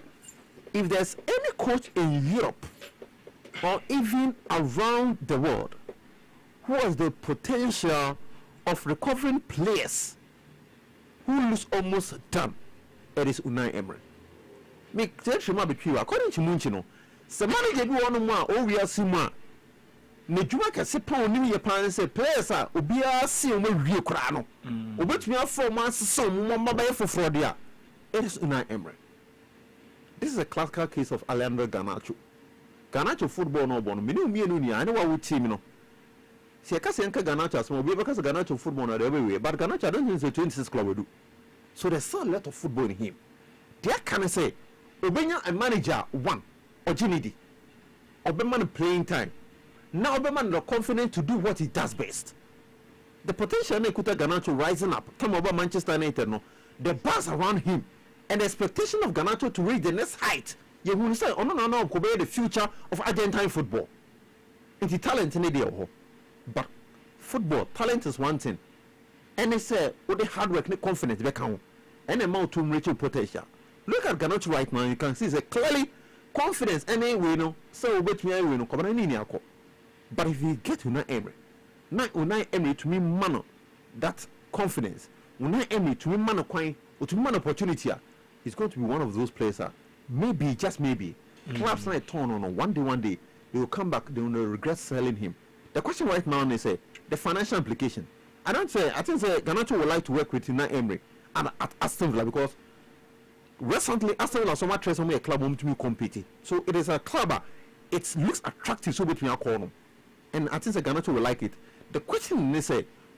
if there's any coach in Europe or even around the world who has the potential of recovering players who lose almost done, it is Unai Emery. Me tell you between according to Munchi no. The manager do one more or we are sima. Ne juma ka se pa oni ye pan se players a obia si o ma wie kura no obetumi afọ man so mo maba ye foforo dia. It is Unai Emery. This is a classical case of Alejandro Garnacho. Garnacho football no bono me ni mienu ni ane wa wo team no. Se ka se nka Garnacho asmo obi be ka se Garnacho football no dey we but Garnacho I don't think say 26 club we do. So there's still a lot of football in him. There can I say obenya a manager one Ojinidi Obeman playing time. Now Obeman is confident to do what he does best. The potential Nekuta Garnacho rising up, come over Manchester United no. The buzz around him and the expectation of Garnacho to reach the next height. You will say, oh no, could the future of Argentine football. It's talent in the but football talent is one thing. And they say, with the hard work, and confidence, they count and amount to reach potential. Look at Garnacho right now. You can see it's clearly confidence. Anyway, no, so bet me no come on. But if you get Unai Emery, Unai Emery to me man that confidence Unai Emery to man a coin or to man opportunity, he's going to be one of those players. Maybe, just maybe, clubs like turn on one day they will come back, they will regret selling him. The question right now is the financial implication. I think Garnacho would like to work with Unai Emery and at Aston Villa because recently Aston Villa so much a club home to be competing. So it is a club. It looks attractive so between our corner, and I think Garnacho will like it. The question is,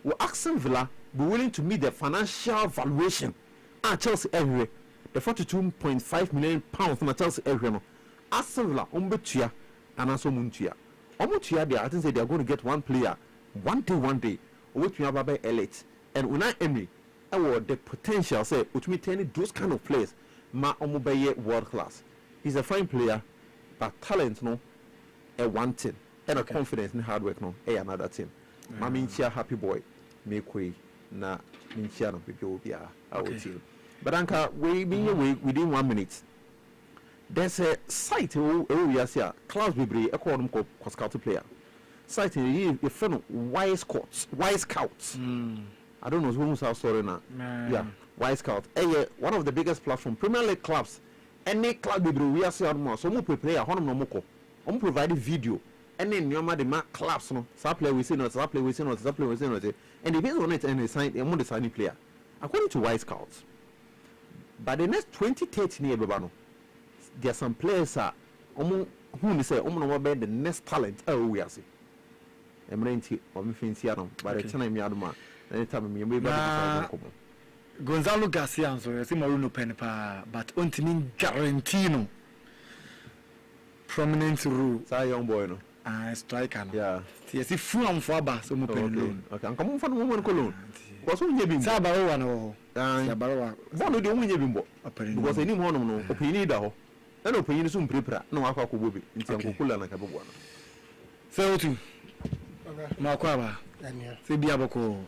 will Aston Villa be willing to meet the financial valuation at Chelsea everywhere? The £42.5 million from Chelsea everywhere. Aston Villa, Umbetua, and also Muntia. Omutia, I think they are going to get one player one day, which we have by elite. And Unai Emery, the potential, say, which me turn those kind of players, ma Omubeye world class. He's a fine player, but talent, no, a one team, and a confidence in hard work, no, another team. Maminchia happy boy, make way, na Minchia no people be our team. But Anka, we within 1 minute. There's a site we are here, Klaus Bibri, a quantum scout player. Site in a friend Wise Scouts. I don't know who's our story now. Yeah, Wise Scout. One of the biggest platform Premier League clubs. Any club we are seeing more. So we prepare a honor moko. We provide video. And then you the clubs no. Some play we see not. Some play we see not. Some play we see not. And depends on it and they sign. They want to sign player. According to Wise Scouts, by the next 20-30 years, there are some players who say the next talent. Oh, we are see. I'm renting or me fancy Adam. By the time you are anytime you may be Gonzalo Garcia, so I see Maruno Penepa, but Untimin Garantino. Prominent rule. Say young boy, no? Striker. Yeah. Yes, if full on Faba, so Mupen. Okay, I'm coming from woman Cologne. What's on your being Sabaro no? Sabaro. One of the women bimbo. Because any one no opinion. And opinion soon prepare. No, I could be in some Kukula and Kabuana. So, to Makwaba, Sibiaboko.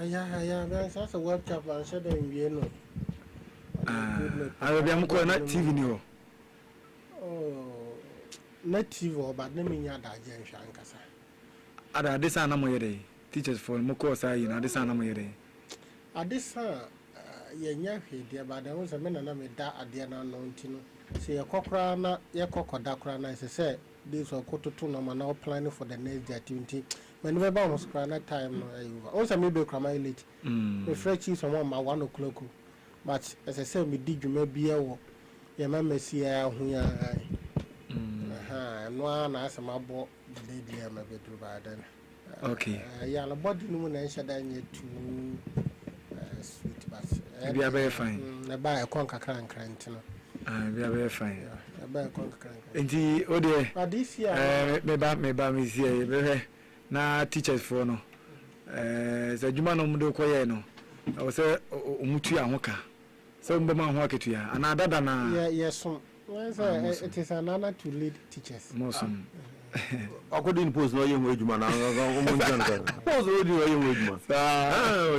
Yeah, that's a World Cup and said in Vienna. I will be a TV new. Oh, not TV, but name in Yada Shankasa. Ada this animal teachers for Mokosa, you know, this animal. At this, yeah, dear, but there was a man and I made that at the end unknown Tino. See a cockrana, your cockadacrana, as I said, this or quarter to no man now planning for the next activity. When we bounce cry time, also maybe come late. The French is on 1 o'clock. But as I said, we did you maybe a walk. Your mamma see who you are. No one asked my boy, the lady I'm a bit by then. Okay. Yeah, the body no one answered too sweet, but we are very fine. I buy a conquer crank, we are very fine. I buy a conquer crank. And the other, this year, maybe here. Na teachers for no za juma no mdo koye no o se umutu ahoka so mbema ho aketua ana dada na yes it is an honor to lead teachers mosum according post no yemu ejuma na omo njan post no di yemu ejuma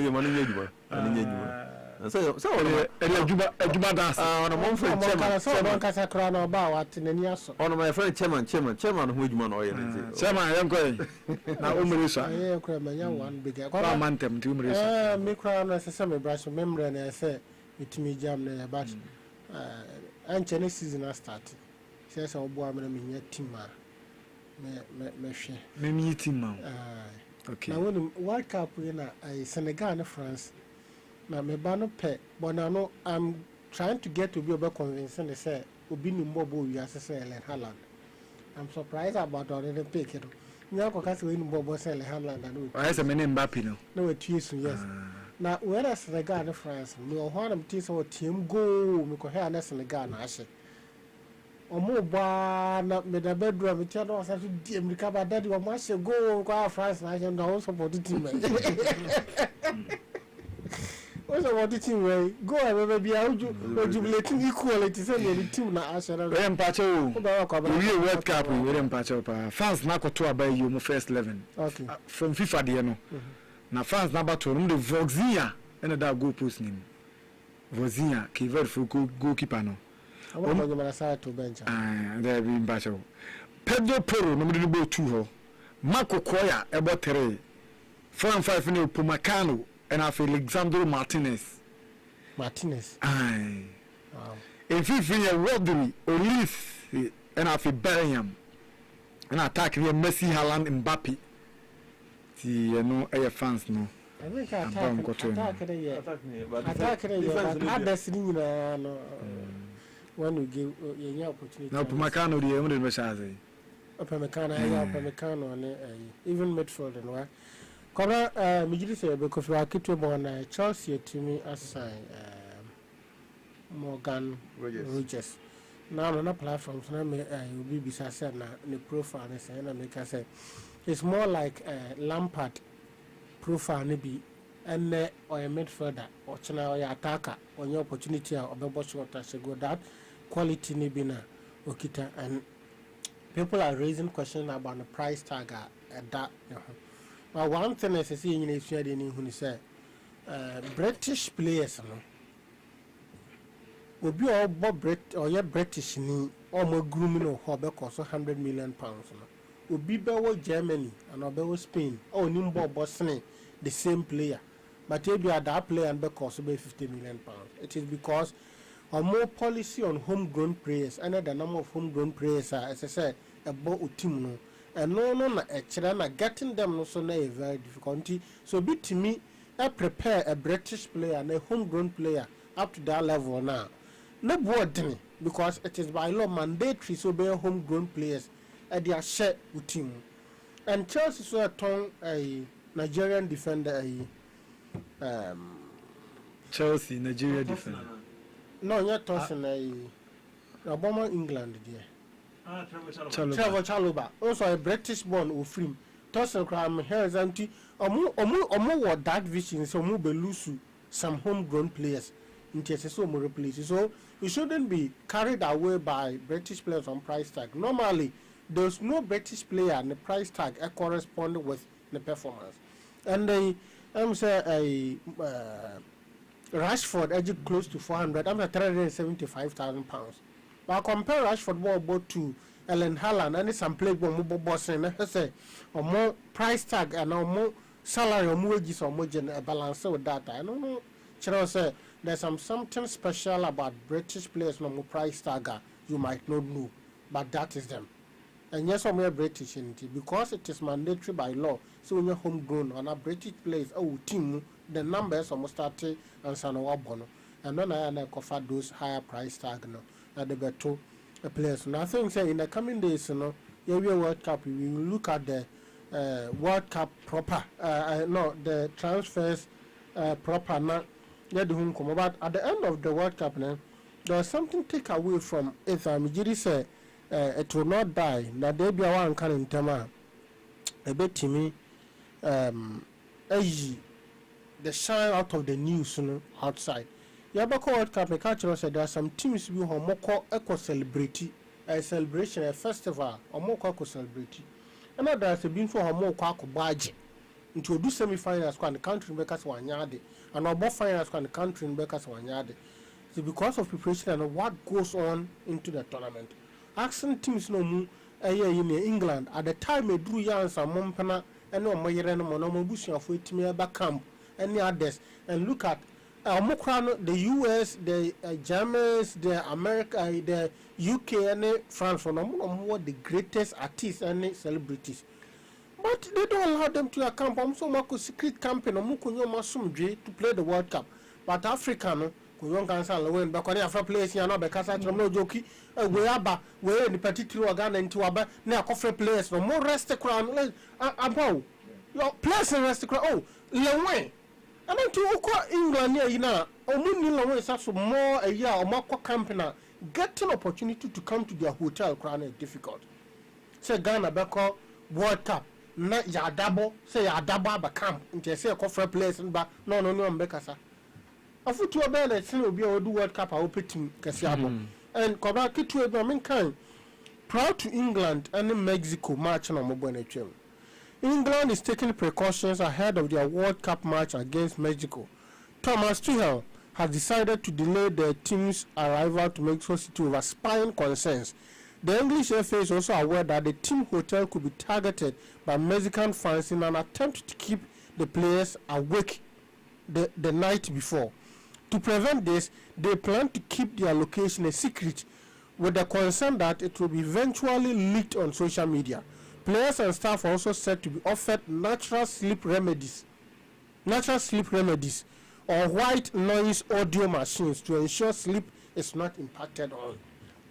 you man ejuma ani ejuma so ejuma dance on a month chairman so don kasa kra na ba wat nani aso on my friend chairman who ejuma no yemu chairman yanko na umrisa yeah kra manya one big kwa mantem ti umrisa me kra na se me brush memory na say itimi jam na but anche season start say say obo amena me nya team a me hwe me mi team ma okay na when World Cup na Senegal and France na me ba no pe but now I'm trying to get to be over convincing say obi ni mbobo wi asese Ellen Haaland. I'm surprised about already pick it. Nya ko kasi we ni mbobo say Ellen Haaland and I say me Mbappe no we tiesu yes na where Senegal and France me o hwanam tiesu o team go me ko here na Senegal na ahye omo ba na me da bedroom me tia no say di America ba daddy o ma ahye go ko France na ahye no support the team. What's about the team way? Go and be out jubilating equality. Say the team na Arsenal. We mpacho. We World Cup we mpacho pa. France na ko to abay you first 11. Okay. From FIFA de no. Na France na ba to no the Voxia and that goal post name. Voxia ki very full goalkeeper no. I want to go side to bench. There be mpacho. Pedro Porro no me do 2 ho. Marco Koya about 3. 4 and 5 no Pumacano. and I feel Alexandro Martinez. Aye. Wow. If you feel Rodri, Olise, and I feel Bellingham, and attack the Messi, Haaland, Mbappe. See, you know, air fans no. I think attack when we give you opportunity. No, Pumacano, the only message. Upamecano, even midfield and what. Kora Mijiri say because we are keeping on Chelsea to me assign Morgan Rogers. Now on a platform, so will be beside the profile and make us say it's more like Lampard profile maybe and or a midfielder or channel or attacker on your opportunity or the boss water to go that quality nibina okita, and people are raising questions about the price tag at that. But one thing I see in the who say British players will be all Bob or your British ni almost grooming or hobby cost £100 million. Will be better Germany and better Spain or Nimbo Bosnia the same player, but if you are that player and cost about £50 million. It is because or more policy on homegrown players, and the number of homegrown players are, as I said, about team no. And no, actually, getting them also very difficult. So, be to me, I prepare a British player and a homegrown player up to that level now. No board because it is by law mandatory so be homegrown players at their share with team. And Chelsea saw a Nigerian defender, Chelsea, Nigeria defender. No, you're tossing a Obama England, dear. Trevor Chalobah, also a British born or film. Tossing crime here is empty. Omo that vision, so move Belusu, some homegrown players in TSSO more places. So you shouldn't be carried away by British players on price tag. Normally, there's no British player and the price tag corresponding with the performance. And I'm say Rashford edged close to 400. I'm at £375,000. But compare Rashford ball to Ellen Haaland and some play bomb boss and say or more price tag and more salary or wages or more balance with that. I don't know. Chiro say there's something special about British players no more price tag you might not know, but that is them. And yes, I'm British in it because it is mandatory by law. So when you're homegrown on a British players, team the numbers almost started and Sanoa Bono. And then I offer those higher price tag no at the better players. And I think say in the coming days, every World Cup we will look at the World Cup proper. No, the transfers proper not yet home come. But at the end of the World Cup, there's something take away from it. Mijiri say it will not die. Now there be one can in Tama a bit to me. The shine out of the news outside. Yabako World Cup, the culture said there are some teams who are more eco celebrity, a celebration, a festival, or more eco celebrity. And now there's a been for a more quack budget into do semi finals when the country makers one yard, and above finals when the country makers one yard. It's because of preparation and what goes on into the tournament. Accent teams no more in England at the time they drew yarns and Mompana and no more Monomobushi of Whitmere back camp. Any others and look at the US, the Germans, the America, the UK, and France for more the greatest artists and celebrities. But they don't allow them to camp. I'm so much secret campaign to play the World Cup. But African, Kuyon Kansal win back on Africa place here now because I don't know jockey. We are in the particular organ into a near coffee place. No more rest the crown about your place and rest the crown. Oh, Lewe. And then to England here, only is more a year or more company getting opportunity to come to their hotel crown is difficult. Say Ghana Beko World Cup, not ya double, say ya double camp into say a coffee place and back no Bekasa. A foot to a band that will be a do World Cup I open to Casiabo. And Kobaki to a mankind proud to England and Mexico marching on mobile. England is taking precautions ahead of their World Cup match against Mexico. Thomas Tuchel has decided to delay the team's arrival to Mexico City over spying concerns. The English FA is also aware that the team hotel could be targeted by Mexican fans in an attempt to keep the players awake the night before. To prevent this, they plan to keep their location a secret with the concern that it will be eventually leaked on social media. Players and staff are also said to be offered natural sleep remedies or white noise audio machines to ensure sleep is not impacted on.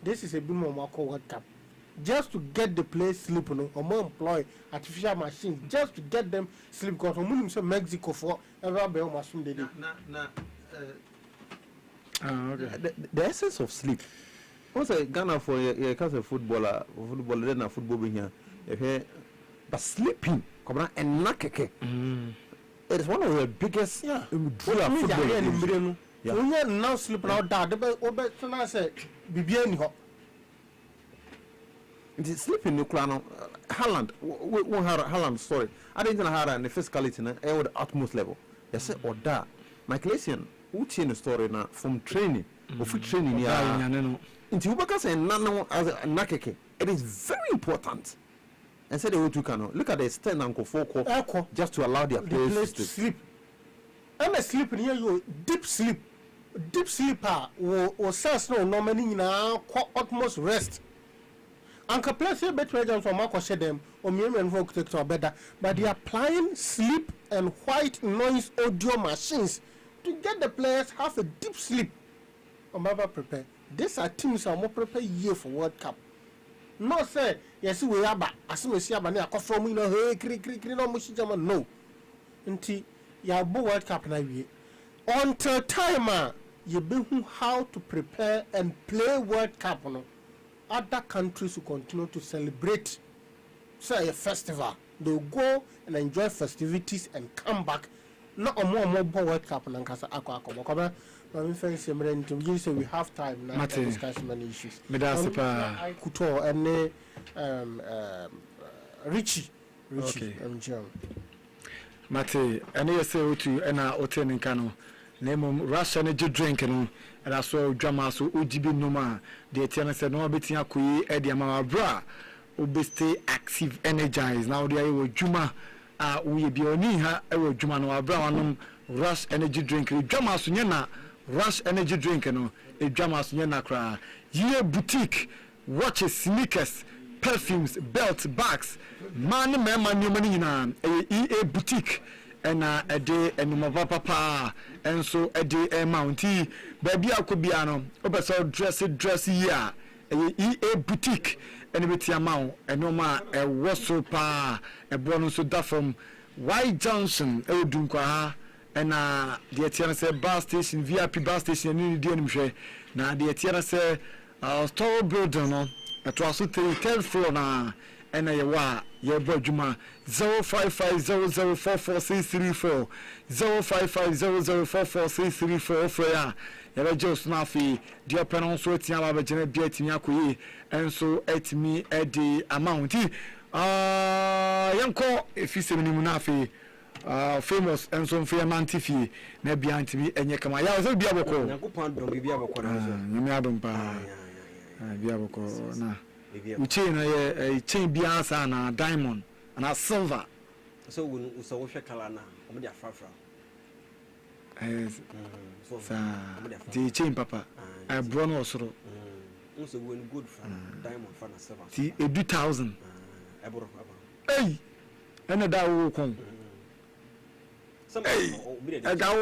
This is a Bimomako World Cup. Just to get the players sleep, or more employ artificial machines just to get them sleep. Because we say Mexico for every machine they do. The essence of sleep. Also, Ghana for a footballer, then a football being here. But sleeping, come on, and nakeke. It is one of the biggest football. We are now sleeping out there. The say, "Bibiani it's sleeping in Haaland. Haaland, sorry. I didn't know how the physicality at the utmost level. They say, or that. Michael Essien, who changed the story now from training, or for training, into Ubaka say, Nano as a Nakeke. It is very important. And said, they can look at the stand and go for just to allow their players to sleep. I'm sleeping here, you deep sleep. Deep sleeper or says no normally now utmost rest. Anka place here better than for Marco said them or me and folk take to better, but they are applying sleep and white noise audio machines to get the players have a deep sleep. Omaba prepare. These are teams are more prepared year for World Cup. No say yes we are back. As we see abane akofo no hey kri no mushi jama no. Nti ya bo World Cup na wie. Until time you be how to prepare and play World Cup no. Other countries will continue to celebrate say a festival. They'll go and enjoy festivities and come back. Not a more World Cup and Kasa Aqua. We have time now to discuss many issues. I could and Richie. Okay. Mate, and you say to Anna Oten Kano. Name Russia energy drink and I saw drama so UGB Noma. The tenant said no betting Akui Eddie Mama Bra. Ube stay active, energized. Now they are Juma. We be only her Juma no Brown Rush energy drink. Drama Sunyana. Rush energy drink no a drama sunyana kra ye boutique watches sneakers perfumes belts bags man money na a boutique and a day and my papa and so a day a mounty baby akobia no obeso dress here a boutique and with your mount and no ma a wassail pa a bonus so that from White Johnson e dunkwa and the Etiana say bar station, VIP bar station, and you now the Etiana say store building no, at also 3rd floor na, and your boy Juma 0550044634 0550044634 for ya. You're just nafi, dear penal so Tiana Bajana Biatimiaku, and so at me at the amount. Yanko, if you say Munafi. Famous and some fair mantifi, maybe anti and Yakama. I was a biaboko. We chain a chain biansa and a diamond and a silver. So we saw Shakalana, Omedia Fafra. The chain papa, I brought also. Also, when good for diamond for a silver. 2,000. Hey, and a dao come. Hey, I got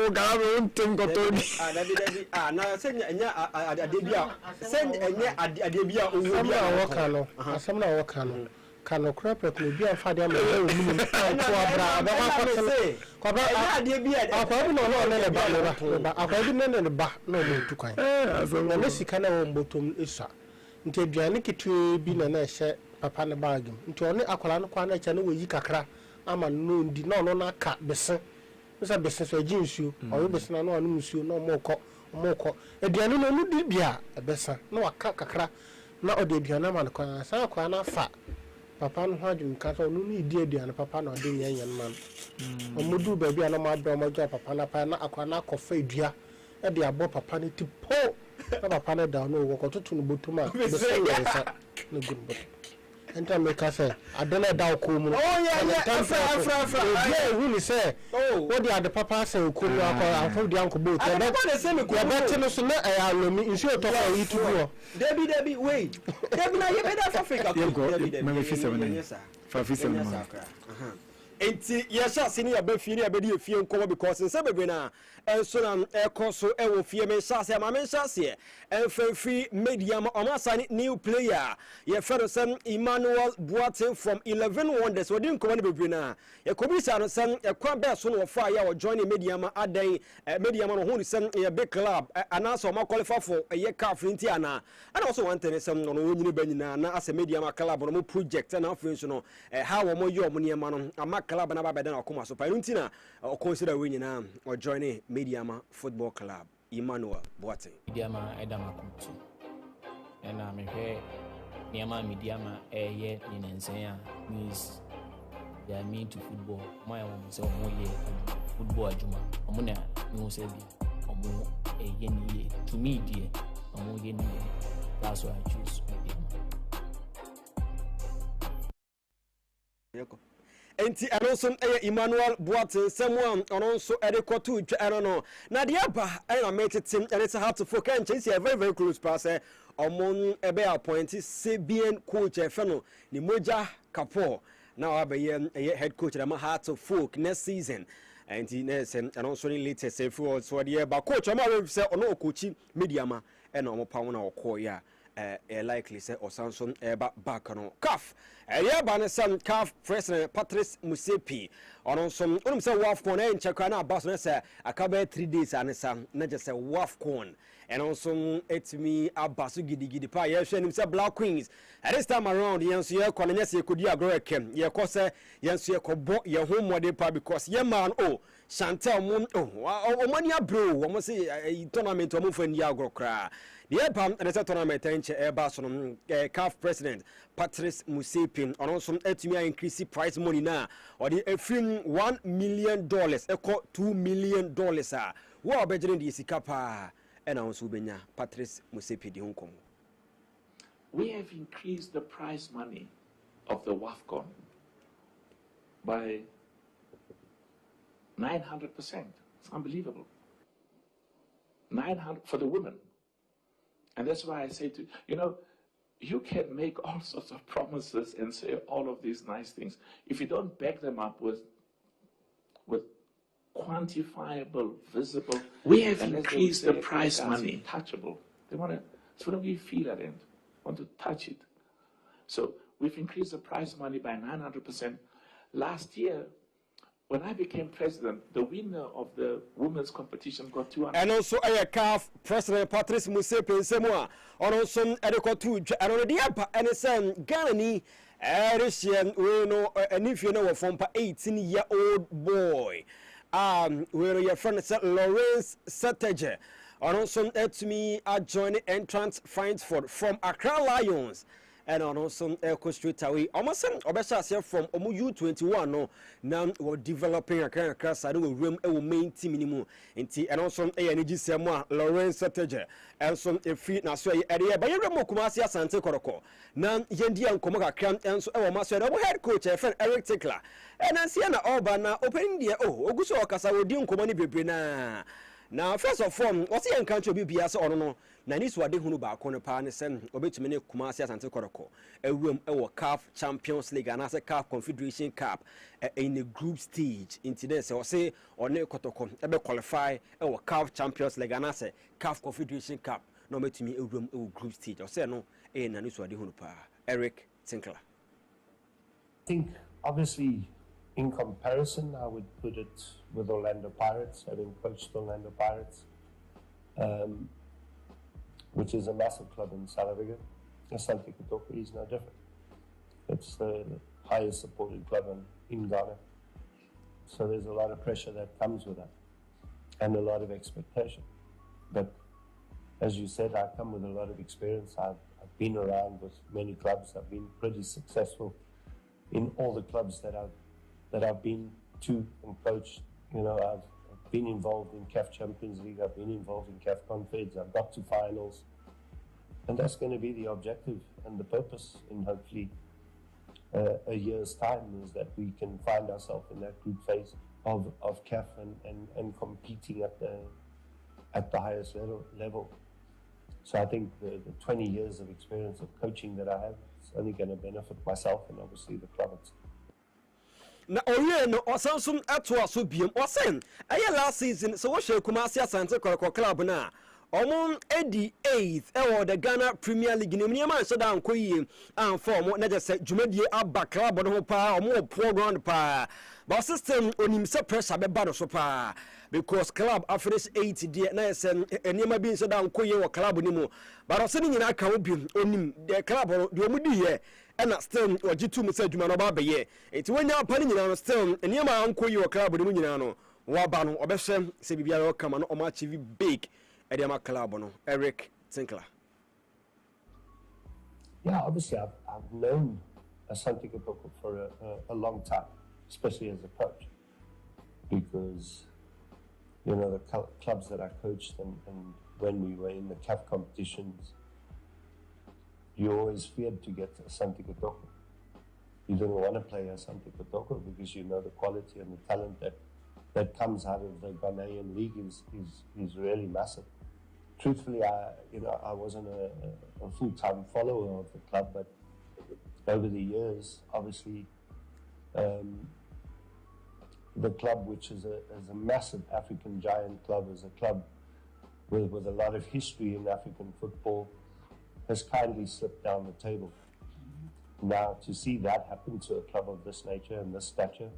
think of Tony. Now send a debia. Send a debia over some Wakano. Cano crap at me, be a father. I didn't back no to kind. Unless you can bottom Issa. Until Janiki to be a share Papa bargain. Into only Aqualano Quana channel with Yikakra. I'm a noon did not know cat besson. Mr. Business agents you, or business no news you no more cock. A diano no dibia, a besson, no a cracker, not a debiana man, Quana fat. Papa no had you cut on no dear and papa no dear young man. O mudu baby and my brother papa pana aquana coffee dear, and the above papa to pour. Papa down no walk to Butuma, no good. enter make us say I don't know that come. Oh yeah, afra. Yeah, who say? Oh, what the papa say come I told the uncle boat. I don't say me go. Bet no so na alomi insure to for you to go. Debbie, wait. Debbie na you better for Africa. Me fi 7. For fi 7. Enti yesha senior be fi ni abedi efie nkomo because nse bebe na enso na ekoso ewo fie me sha se ma me sha se enfefi medium omasani new player ye fero sem Emmanuel Boateng from 11 Wonders odi nkomo ne bebe na ye kobisa no sem ekwa be so no fa ya o join medium adan medium no hu ni sem ye big club anaso ma qualify for ye CAF nti ana also want to sem no wonyini banyina na ase medium club no project na afre so no how wo mo yo mo ne ma no ama club na ba beden akoma so pa nti na o consider we nyina o join Mediama Football Club Emmanuel Boateng Mediama edama kutu na me hwe niama Mediama eye ni nensenya means they are mean to football my one say omo ye football ajuma omo na me say bi omo eye ni ye to me die omo ye ni that's why I choose Mediama enti anonso Emmanuel Boateng someone ononso edekotu twa no na de aba na metetem and it's hard to focus and change very very close pass omon ebe appoint Sebian coach efeno ni moja kapo now abaye head coach na hard to focus next season and and also latest say for so the aba coach am say ono coach Mediama and omo pa wona okoya likely say Osanson back on CAF. Yaba some CAF President Patrice Musepi on some say WAFCON and Chakana Bass say a 3 days and some not just a WAFCON and also it's me Abasu Gidi Pa him say Black Queens at this time around Yansu Colonesi could you agree kem ye cause Yansu Kobo your home what pa because ye man oh Chantel Moon oh mania bro almost say tournament to move in Yagro cra. The EPAM and the tournament Bason CAF President Patrice Musepi on also etimi increase prize money now or the $1 million equal $2 million what better the sikapa and also benya Patrice Musepi di Hong Kong. We have increased the prize money of the WAFCON by 900%. It's unbelievable. 900 for the women. And that's why I say to you can make all sorts of promises and say all of these nice things. If you don't back them up with quantifiable, visible, we have increased the prize money. Touchable. They want to. It's whatever you feel at end. Want to touch it. So we've increased the prize money by 900%. Last year, when I became president, the winner of the women's competition got 200. And also, CAF President Patrice Musepi Semua, and also Edekotu, and already up, and it's Ghana ni Erishian, we know, and if you know from 18-year-old boy, where your friend is Lawrence Setege, and also to me, joining entrance finds from Accra Lions. And also Echo Street away. Almost Obesha from U21 no now we're developing a kind of class. I do room main team minimum and also energy semua Lawrence Setege and some feet na so area but you mo Kumasi Asante Koroko now yendi an komo kakra and so maso head coach Eric Tickler and I see na Oba na opening the oguso okasa odi nkomo ni bebre na now first of all what's the country be biasa or no na ni so ade hunu ba ko ne pa ne sem obetumi ne Kumasi Asante Koroko ewum ewo CAF Champions League and as a CAF Confederation Cup in the group stage into this so say one kotoko ebe qualify ewo CAF Champions League and as a CAF Confederation Cup no betumi ewum ewo group stage o say no na ni so ade hunu pa Eric Tinkler. I think obviously in comparison I would put it with Orlando Pirates, having coached Orlando Pirates, which is a massive club in South Africa. Asante Kotoko is no different. It's the highest supported club in Ghana. So there's a lot of pressure that comes with that and a lot of expectation. But as you said, I come with a lot of experience. I've been around with many clubs. I've been pretty successful in all the clubs that I've been to and coached. I've been involved in CAF Champions League. I've been involved in CAF Confeds. I've got to finals. And that's going to be the objective and the purpose in hopefully a year's time is that we can find ourselves in that group phase of CAF and competing at the highest level. So I think the 20 years of experience of coaching that I have is only going to benefit myself and obviously the club. Na oye no osansum ato aso biem osen aye last season so wo hwe Kumasi Asante Kotoko club na omon 88th ewo the Ghana Premier League ni man so da ankoyie an form na just dwumadie aba club no ho pa omo program pa but system onim se pressure be ba no so pa because club afresh 80 dia na yesen enema bi so da ankoyie wo club ni mu but oseni nyina ka wo biem onim the club de omudi ye and still ojitu mu se dwuma no ba be ye enti wonya pa ni nyina no still enema ankoyie wo club ni mu nyina no wa ba no obehwe se bibia ro kama no omo achieve big Ediama club no Eric Tinkler. Yeah, obviously I've known Asante Kotoko for a long time, especially as a coach, because you know the clubs that I coached and when we were in the CAF competitions, you always feared to get Asante Kotoko. You didn't want to play Asante Kotoko because you know the quality and the talent that comes out of the Ghanaian league is really massive. Truthfully, I wasn't a full-time follower of the club, but over the years, obviously, the club, which is a massive African giant club, is a club with a lot of history in African football, has kindly slipped down the table. Now, to see that happen to a club of this nature and this stature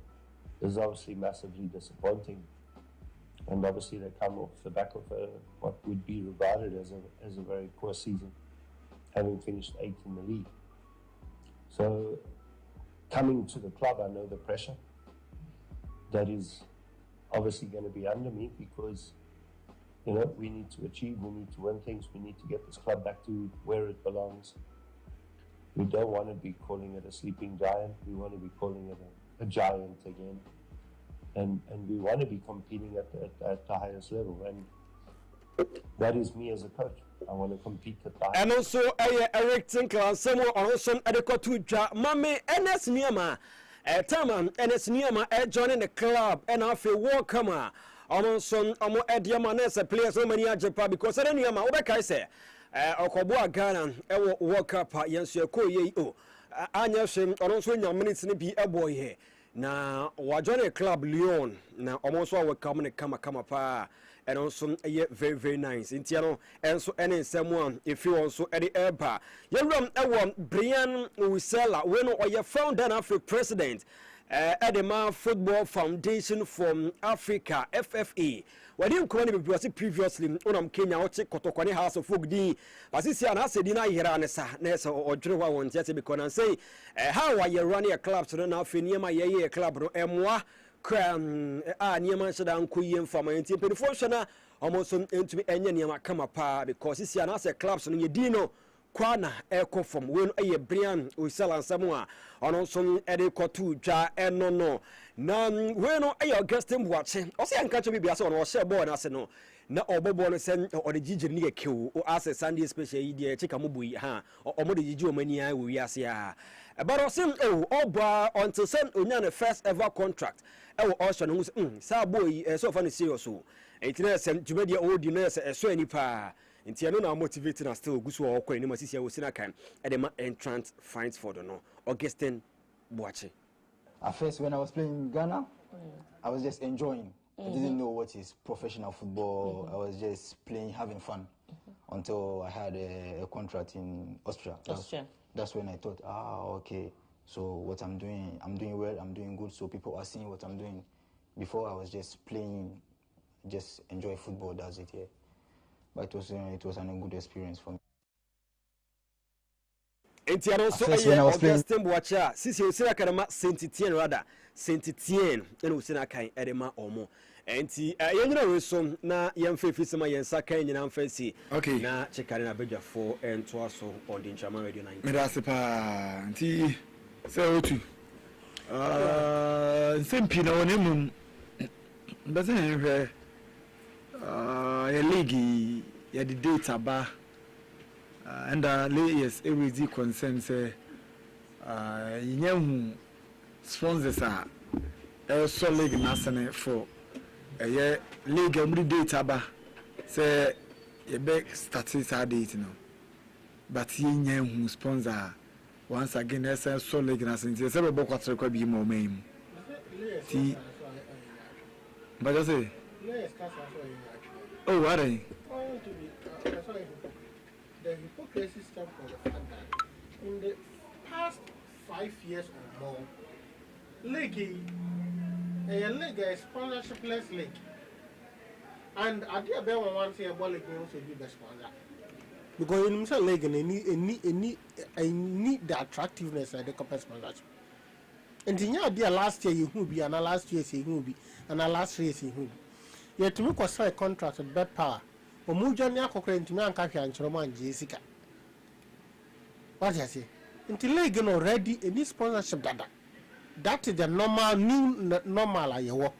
is obviously massively disappointing. And obviously they come off the back of what would be regarded as a very poor season, having finished 8th in the league. So coming to the club, I know the pressure that is obviously going to be under me because, you know, we need to achieve, we need to win things, we need to get this club back to where it belongs. We don't want to be calling it a sleeping giant, we want to be calling it a giant again. And we want to be competing at the highest level, and that is me as a coach. I want to compete at the highest. And also, Eric Tinkler, someone also adequate to Mame NS Niama, Taman NS Niama, joining the club, and I feel welcome. Also, I'm Ediamanes, players so many Japan because I don't know what I say. Okoboa Ghana, World Cup, Yansu Koye, Anyashim, or also in your minutes to be a boy here. Na wajone club Lyon na omonso awe kamne kama pa and also very very nice intiano enso ene nsemu if you also edi eba yewram ewo Brian Wisela we no oye founder na Africa president Edema Football Foundation from Africa FFA wadi nko ni bibi previously onam Kenya oche kotokwane House of Folk din basisi ana asedi na yera ne sa na ese odwere wa won tiate because na say how are you running a club so na afeni ma ye club no emwa kram niema shada nkoyi mfama enti penifo hwana omoso entumi enye niema kama pa because sisi ana ase clubs no ye dino kwana eko from we no Brian Wisela nsemu a ono so ede kotu dwa eno no na we no Augustine Buache o se anka cho bibia se ono o share ball na se no na obobo no se o de gigi ni kewu o ase Sunday special yi de chika mubuyi ha o mo de gigi o mani a we wiase a but o sim oba until send onya the first ever contract e wo osho no sa boy so fa no serious o etina se djumadi o di no se so ani pa nti ano na motivating us still gusu o kwa ni masisi o sina kan e de ma entrant finds for the no Augustine Buache. At first when I was playing in Ghana, I was just enjoying. I didn't know what is professional football. I was just playing, having fun until I had a contract in Austria. That's when I thought, okay, so what I'm doing well, I'm doing good, so people are seeing what I'm doing. Before I was just playing, just enjoy football, that's it, yeah. But it was a good experience for me. Enti also Augustine Buache sisi osira kanama Saint-Étienne rather Saint-Étienne ene osira kan edema omo enti yenyina we so na yemfefi sema yensa kan nyina mfasi na chekare na bedwafo ento aso on the Nchama Radio 9 medase pa nti se otu sempi na onemu mbese hwe ya league ya the data ba and yes every concern say Yen sponsors are so league national for a year league every day taba say a big status date no but yen who sponsor once again as so league national say be kwatre kwa bi mo maim ti but I say oh what are the hypocrisy stems from the fact that in the past 5 years or more, league is sponsorshipless league. And I did about one say about league also be the sponsor. Because in Mr. League, I need the attractiveness of the corporate sponsorship. And in your last year you will be, and last year you will be, and last year you will be. Yet to make a sign contract with bad power. Omujonia Cochrane to me and Kaffy and Chroman Jessica. What do you say? Until they get already any sponsorship data. That is the normal you work.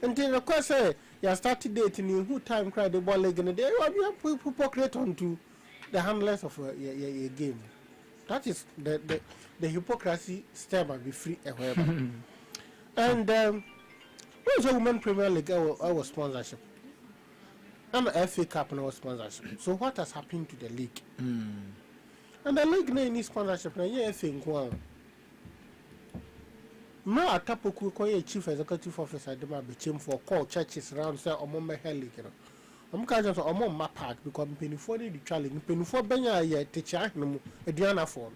Until the course say you started dating you who time cry the ball leg in the day, you have people create onto the handlers of your game. That is the hypocrisy stem and be free however. And where's a women Premier League our sponsorship? And the FA Cup no sponsorship. So what has happened to the league? And the league no any sponsorship. Now you think wow. Now a tapoku koye chief executive officer de ma became for call churches around say omo me league no. I'm kind of omo ma park because penifo dey the challenge. Penifo benya ye teacher no Ediana form.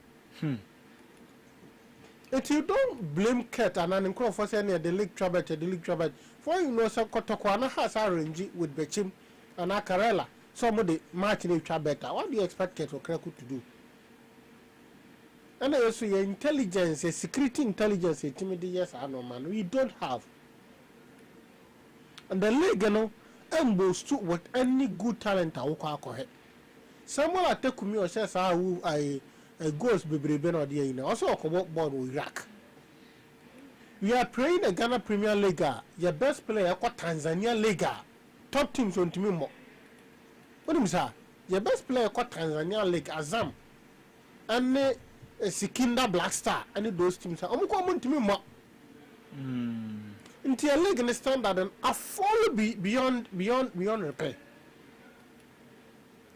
If you don't blame Kurt and an incredible for saying the league trouble, for you know some Kotokwana has arranged with Bechim and Akarela, some of the match in better. What do you expect Kurt or Kraku to do? And also your intelligence, your security intelligence, yes, I know man, we don't have. And the league, you know, boast to what any good talent I walk out. Someone I take me or says I goes be or the you know also a ball with Iraq. We are playing the Ghana Premier League. Your best player called Tanzania League. Top teams on to me more. What do you say? Your best player called Tanzania League Azam and Sikinda Black Star and those teams are coming to me more. Into a league in the standard and a fall beyond repair.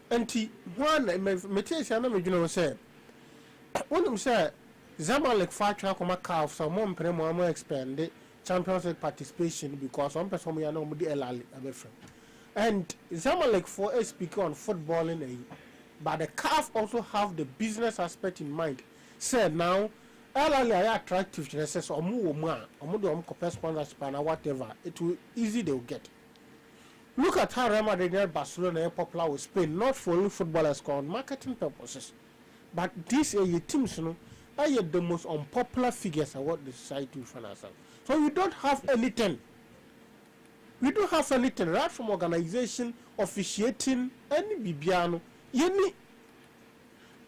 And one material say when you say Zamalek Fatra come calf some more premo expand the Champions League participation because one person we are no Elali and Zamalek for a speaker on footballing but the calf also have the business aspect in mind. Say now Elali are attractive to say or more compare sponsorship and whatever it will easy they will get. Look at how Real Madrid and Barcelona are popular with Spain, not for only footballers on marketing purposes. But these teams, you know, are the most unpopular figures of what the society will find ourselves. So we don't have anything. We don't have anything right from organization, officiating, any bibiano. Yeni.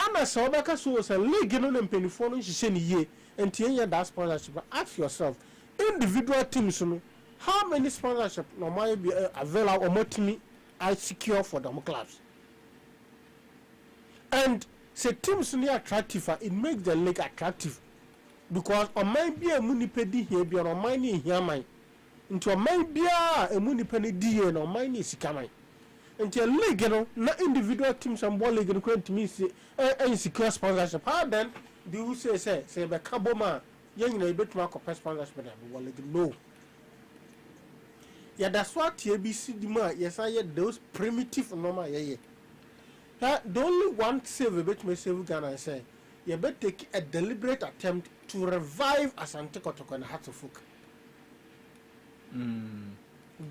Ana Saubaka so was a league in the penifone, she said, ye, and Tianya that sponsorship. Ask yourself, individual teams, you know, how many sponsorship normally be available or more to me I secure for them clubs? And say teams near attractive, it makes the league attractive because on my be a munipedi here be on my knee here mine into a my be a munipedi D and on my knee sikamai into a league, you know, not individual teams and ball league and to me say insecure sponsorship. How then do you say by Kaboma, young a bit more of sponsorship ball league? No. Yeah, that's what TBC demand. Yes, I had those primitive normal. Yeah. The only one save a bit may save Ghana and say, you better take a deliberate attempt to revive Asante Kotoko and Hatofuk.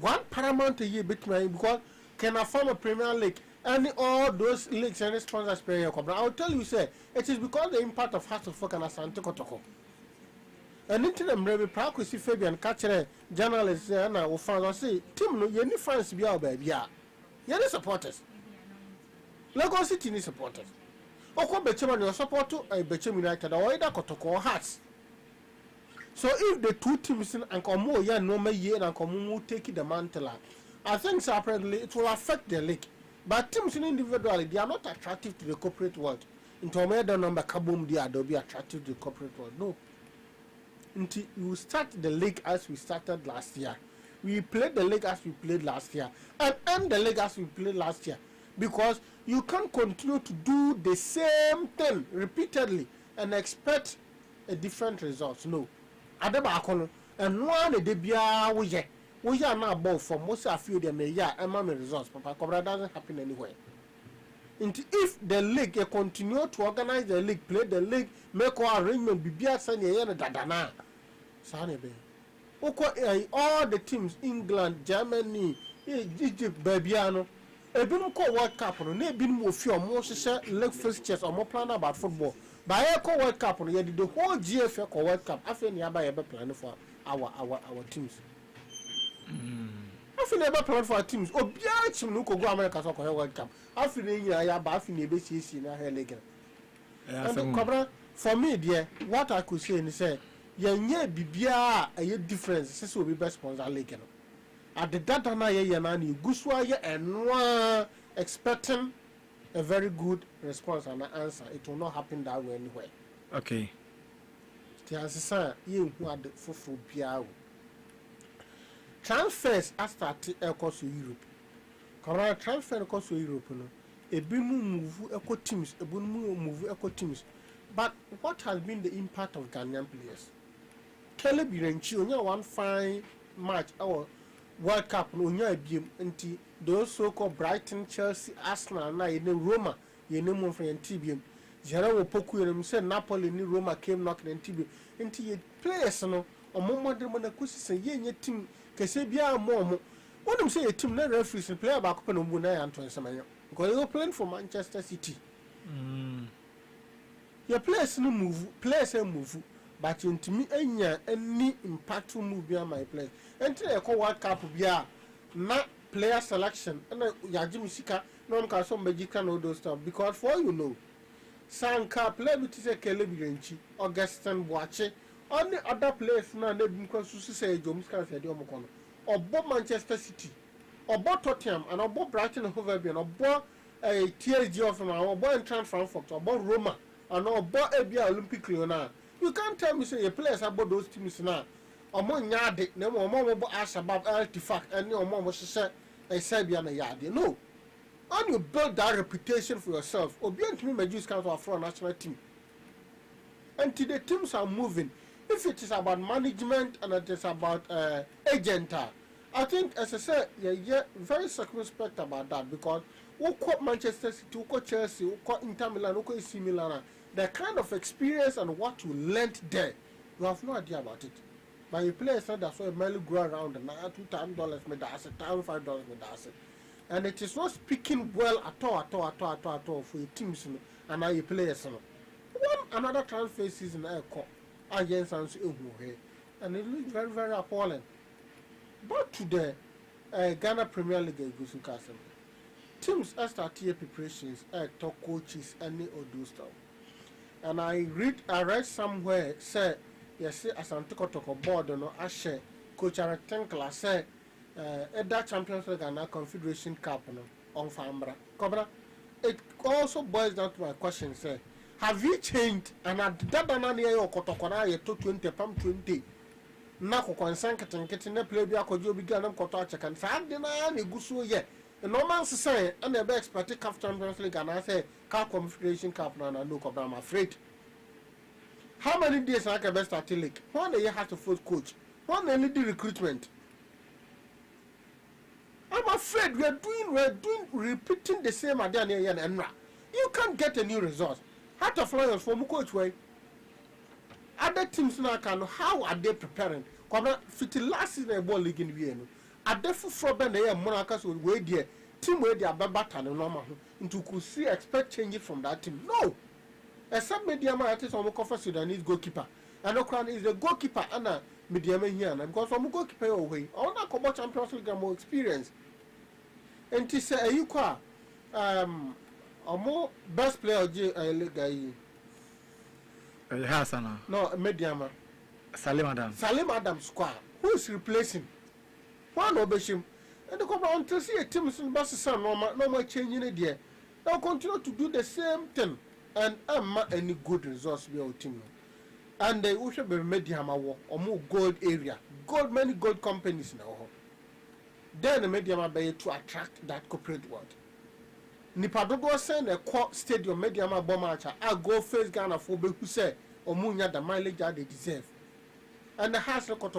One paramount a year bit may because can I form a Premier League and all those leagues and sponsors pay your company. I'll tell you, say, it is because the impact of Hatofuk and Asante Kotoko. And into them, Rebbe Praku, see Fabian catcher, journalists, and I will find or say, Tim, no, you need fans be our baby. Yeah, you're supporters. Lagos City need supporters. Oko Becheman, your support to a Bechem United or either Kotoko Hearts. So if the two teams and Komo, yeah, no may year and Komu take the mantle, I think apparently it will affect the league. But teams individually, they are not attractive to the corporate world. into the number kabum dia they'll be attracted to the corporate world. No. Until you start the league as we started last year. We played the league as we played last year and end the league as we played last year, because you can't continue to do the same thing repeatedly and expect a different result. No. Adebakono and one the debia we are now both for most of you them and my results. Papa Cobra doesn't happen anywhere. If the league continue to organize the league, play the league, make our arrangement, Bibia Sanya Dadana. Sanebe. All the teams, England, Germany, Egypt, Babiano, a been called World Cup, no, they been more few more leg fixtures or more plan about football. By a call World Cup, no, the whole GFA call World Cup. I feel nearby a plan for our teams. I feel never plan for our teams. Oh, yeah, no go America so call World Cup. I feel near ba feel near BCC na here legal. And Cobra, for me, dear, what I could say is say. Yenye bibia a difference since we be best sponsor league no at the data na ye na ni guswa ye enwa expecting a very good response and answer. It will not happen that way anywhere. Okay, the answer ye hu ad fufu bia transfers as start across Europe. Correct, transfer across Europe no ebi move eco teams, ebi move eco teams. But what has been the impact of Ghanaian players? Caleb Irenchi, only one fine match our World Cup, no BM, and those so-called Brighton, Chelsea, Arsenal, na in Roma, you know more from TBM. Jerome Poku and said Napoli in Roma came knocking and TBM. Into your players, no, or more than when the Kusis and your team, Casabia, more. What I'm saying, a team never referees and player back up on Muna and Transamayo. Because you're playing for Manchester City. Your players no move, players move. But into me, any impactful move beyond my players. Until I call World Cup, not player selection. And Yajim Sika, no one can some magic and all those stuff. Because for you know, Sanka, play with say Caleb Renchi, Augustin Boache, only other players now, they because you say Jones can say Diomokono, or Bob Manchester City, or Bob Tottenham, and or Bob Brighton and Hove Albion, or Bob TSG of them, or Bob Entrance Frankfurt, or Bob Roma, and or Bob Abia Olympic Leonard. You can't tell me say your players about those teams now. Among Yadi, no more ask about artifact and no more say a Serbian Yadi. No. And you build that reputation for yourself. Or beyond me, my Jews come to our national team. Until the teams are moving. If it is about management and it is about agent, I think, as I said, yeah, very circumspect about that because we call Manchester City, we call Chelsea, we call Inter Milan, we call AC Milan. The kind of experience and what you learnt there, you have no idea about it. But you play said that's why you merely go around and $2,000 made $5 made asset. And it is not speaking well at all for your teams and now you play one another transfer season against and it looks very, very appalling. But to the Ghana Premier League teams start preparations, talk coaches, any of those stuff. And I read somewhere say yes as Antiko board no I share coach Aretinkla say that Champions League and Confederation Cup no on Fambra. Cobra, it also boils down to my question say have you changed and at that banana yo kotokona ye to 20 pam 20 na ko konsan ketenkete na play bia kojo bi ganam koto achekan sa de na na guso ye no man say and the expert CAF Champions League and I say CAF Confederation Cup na no Cobra, I'm afraid. How many days I can best start league? One day you have to force coach. One day need the recruitment. I'm afraid we're doing repeating the same again and Enra. You can't get a new result. Heart of Lions for coach way. Other teams now can how are they preparing? Come fit last season a ball league in Vienna. Are they for problem they are Monarchs will wait there. Team where they are better than normal. Into could see expect changes from that team. No. Except Mediama artist on the Sudanese goalkeeper. And Okran is the goalkeeper and a Mediama here. And because from goalkeeper away, all that Cobo Champions League more experience. And to say, you call a more best player of League. Hassana. No, Mediama. Salim Adams. Salim Adams squad. Who is replacing? One Obeshim. And the Cobo until see a team in Bassison, no more changing it there. They'll continue to do the same thing. and any good results be our team. And they also be media or more gold area, many gold companies now. Then the media be to attract that corporate world. Nipadodo send a court stadium media bomber. I go face Ghana for who say Omunya the mileage they deserve. And the house record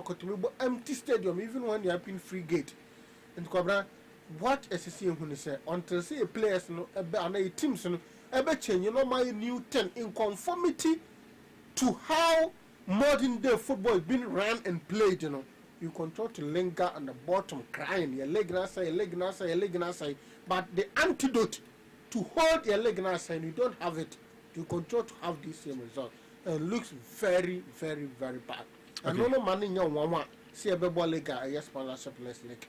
empty stadium even when they have been free gate. And Cobra, what SSC when say until say players no and teams no change, you know, my new 10 in conformity to how modern day football is being run and played, you know. You control to linger on the bottom crying, your leg side, but the antidote to hold your leg side, you don't have it. You control to have this same result. And looks very, very, very bad. And no money in your one see a baby leg, yes, sponsorship less leg.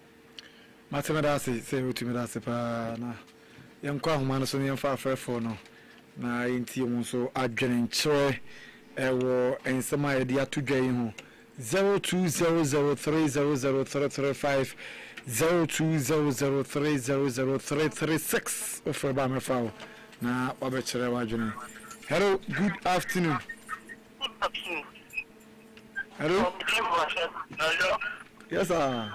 Matemedasi say what me that's pa na yankwa homa no so ne fa afrefo no na enti mu so adwene nkyere ewo ensema ye dia to dwan ho 0200300335 0200300336 offer ba me fa na wabekere wadwene. Hello, good afternoon. Hello. Yes sir.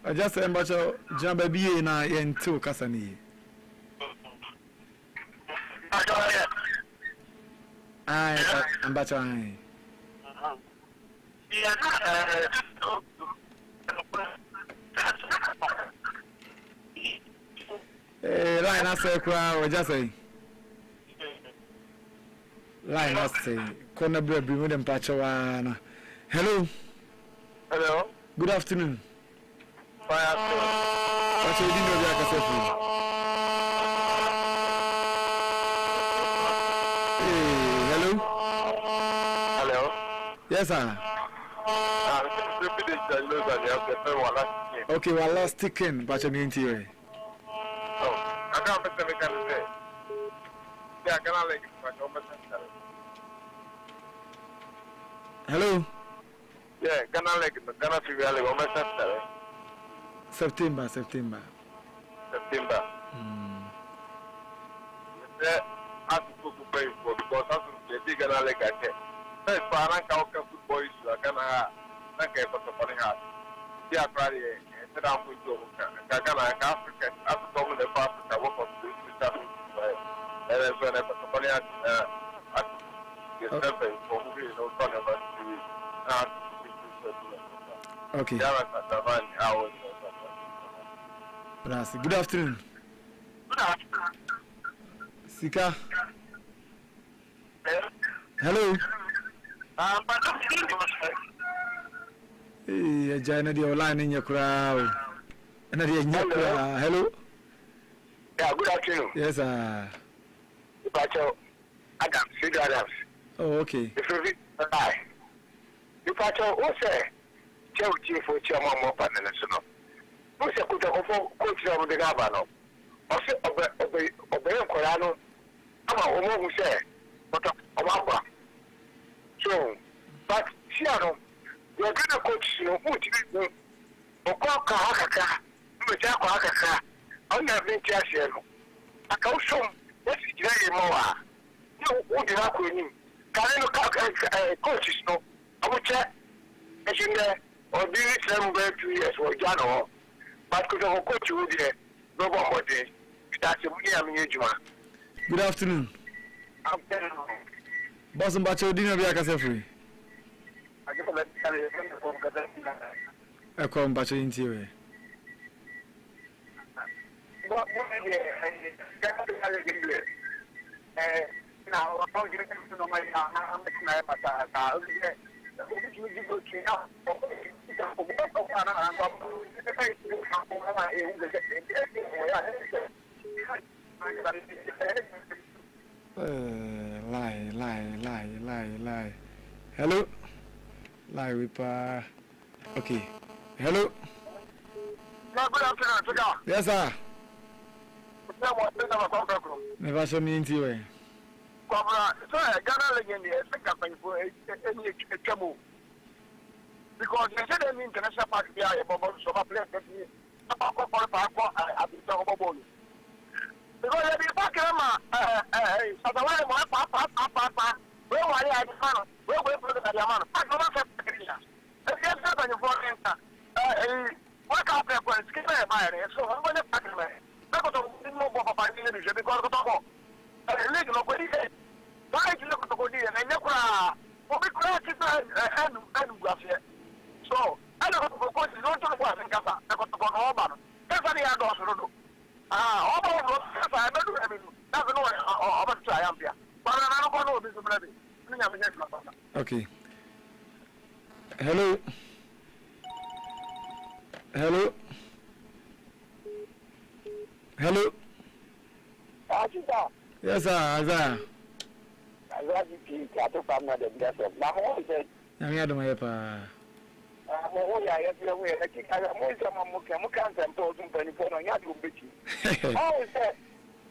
I just say about Jamba B na yen2 kasani. I'm about line I say or just say line I say corner bread be with them pachawana. Hello. Hello. Good afternoon. What's your dinner? Hello. Hello. Yes, sir. Okay, well, last ticket, but I'm in here. Oh, I can't say. Yeah, can I like hello. Yeah, Ghana figure almost September. Yeah, I have to play for because I have to Ghana like I said. That's why I can't football is Ghana. I can't put the money out. Yeah, Friday, and then I'm going to Ghana, Africa, after coming the past, I work on this stuff. And then when I put the money out, I get something for moving, no fun about okay. Good afternoon. Sika. Hello. Hey, Jana, the line in your crowd. Hello. Yeah, good afternoon. Yes, sir. Adams. Oh, okay. If I tell who say, tell you for Chairman Mopan and so on. Who say, could have coach of the Gabano? Or say, obey Corano. I'm a woman who say, but a wamba. So, but Siano, you're going to coach you, who did you or call Kahaka, Mujaka, on the Vintiasiano. I can't show what's very more. You would have him. Can coaches no? I would check. As in there, or do it 2 years or Jano, but could have a coach would there. No more day. That's a Juma. Good afternoon. Boss and Bacho dinner be a free. I come Bacho into you. Now, I'm going to know my lie. Hello. Lie with okay. Hello. Good afternoon. Yes, sir. Never saw me into you. Ghana legend is campaign for a Chamu. Because they said an international party, I have so I because the back otherwise papa we worry at the man we put the man pack no for Christians if you have any foreign work out there for skip my so I'm going to pack me because of no papa because of the league no body why you look at the body and never we crash and graph so I don't know what is not to the one in Gaza I got to go home that's what I don't okay. Hello. Hello. Hello. Yes, sir. I'm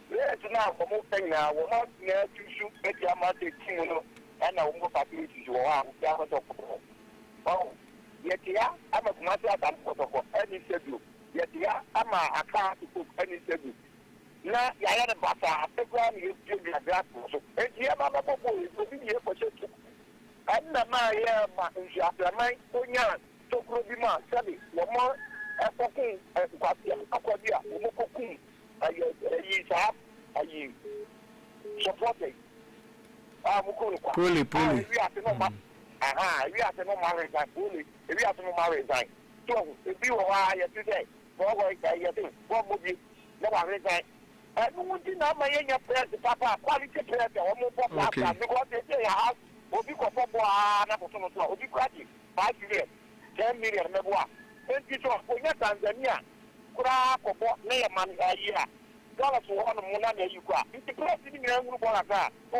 yes, now, for most things now, we're not near to shoot at the amount of team, and I won't party to you. Oh, yet, yeah, I'm a master of any schedule. Yet, yeah, I'm a car to cook any schedule. Now, I had a butter, a program you give me a glass. And here, Mamma Bobo is moving here for you. And my Ponya, to Grubima, Sabi, Loma, a cooking, a party, a cordia, Umukokum. Are supporting? Pulley. We have to know. We have to know marriage and fully. We have to know marriage. So, if you are today, what movie? No marriage. I don't know my young players, Papa, quality players, or more popular because they say, I have what you call football, what you call it, 5 million, 10 million, Meboa. And you talk for Tanzania. Man a year. Dollars for one money you got. It's the class in the room for that. The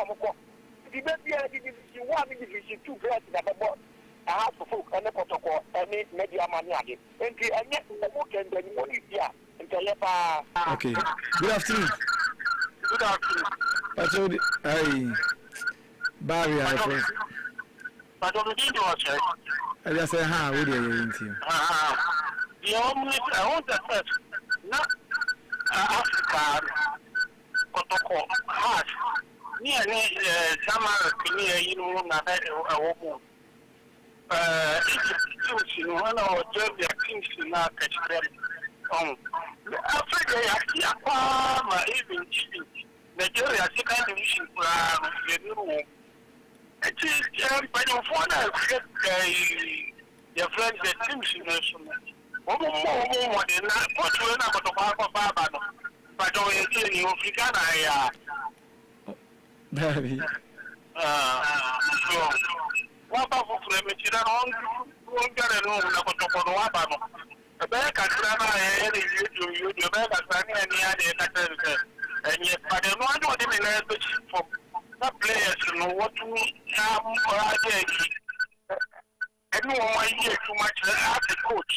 baby, you want me to two players that I bought. I have to folk and the protocol and media money. And yet, the book and the money here. Okay. Good afternoon. Good afternoon. That's all. Hey, Barry, I think. But on the video, I just say, how would you? The only I want to say, not Africa, protocol, hard. Near summer, near you know, a woman. It's one of the things in our country. Africa, I even Nigeria, second division, it is by the phone, your friends, the teams in the but Baby. What about the material on get a room a bear can you better and yet, but I don't want to for not players to know what to everyone here too much as a coach.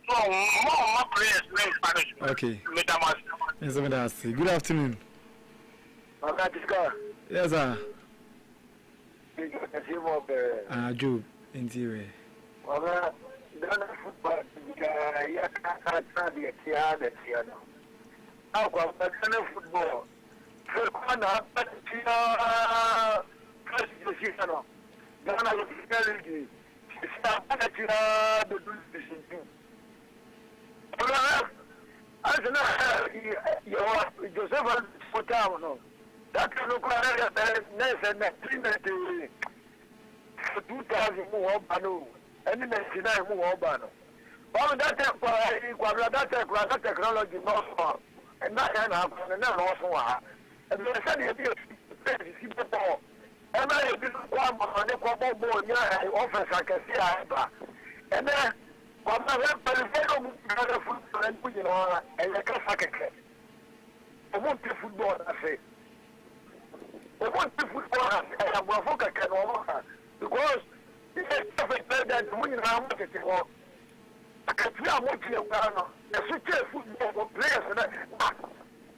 So, more players name Spanish. Okay. Yes, good afternoon. Yes, sir. Job, interior. Football. Joseph Potano. That can look like 2000 more banu. Any 99 more banu. Well, that technology not and not enough and not also. And the study of people. And I have been one the Quabo office I can see. And then, what I have to football and put and the Casaka. I want to football, I say. I want to football, I have a focus because it's perfect that we are marketing. I can see how much you are. A switch football players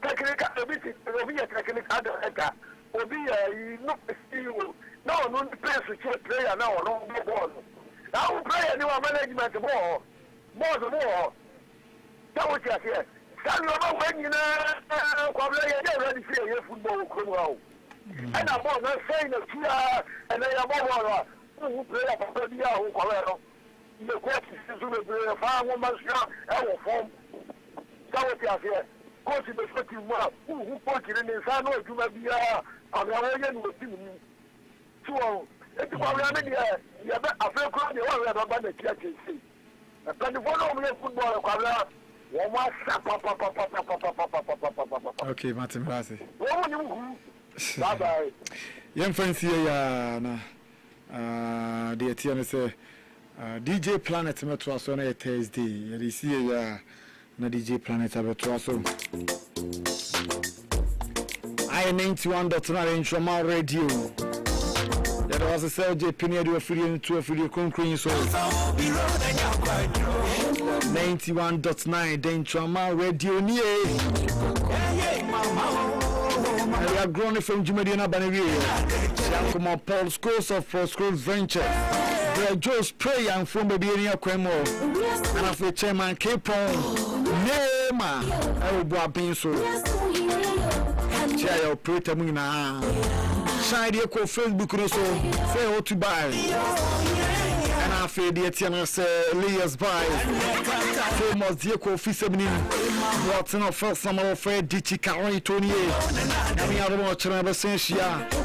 technical ability will be a technical will be a no players to player now, no ball. Now play anyone management more. That was just here. San no when you know kwabla ye ready for your football come and I'm not saying that you are and I am who play for the year who call the question is to be far woman's job form. So here go to the fucking world who put it in the sun or to be on the way with you. So it's probably you have a fair crowd you are about the church. And the one football okay, Martin Blasi. Bye bye. Young fancy ya na the TN say DJ Planet Metro so na Thursday. You see ya na DJ Planet Metro so. I 91.9 in Shoma Radio. There was a Sergey Pinhead to a free concrete so 91.9 then Shoma Radio we are Agro Ne Fom Jumediana Banavia. Come on, Paul Schools of Schools Ventures. They are just pray and from the Bienia Quemo. And after Chairman Capon, Nema, I will be being so. Chair operator Muna. Shine your Facebook also. Say how to buy. And after the Etienne say, Leah's buy. Famous Diako Fisabini. What's in our first summer of Fred Dichi Caroni Tony. I mean, I don't know what you're saying.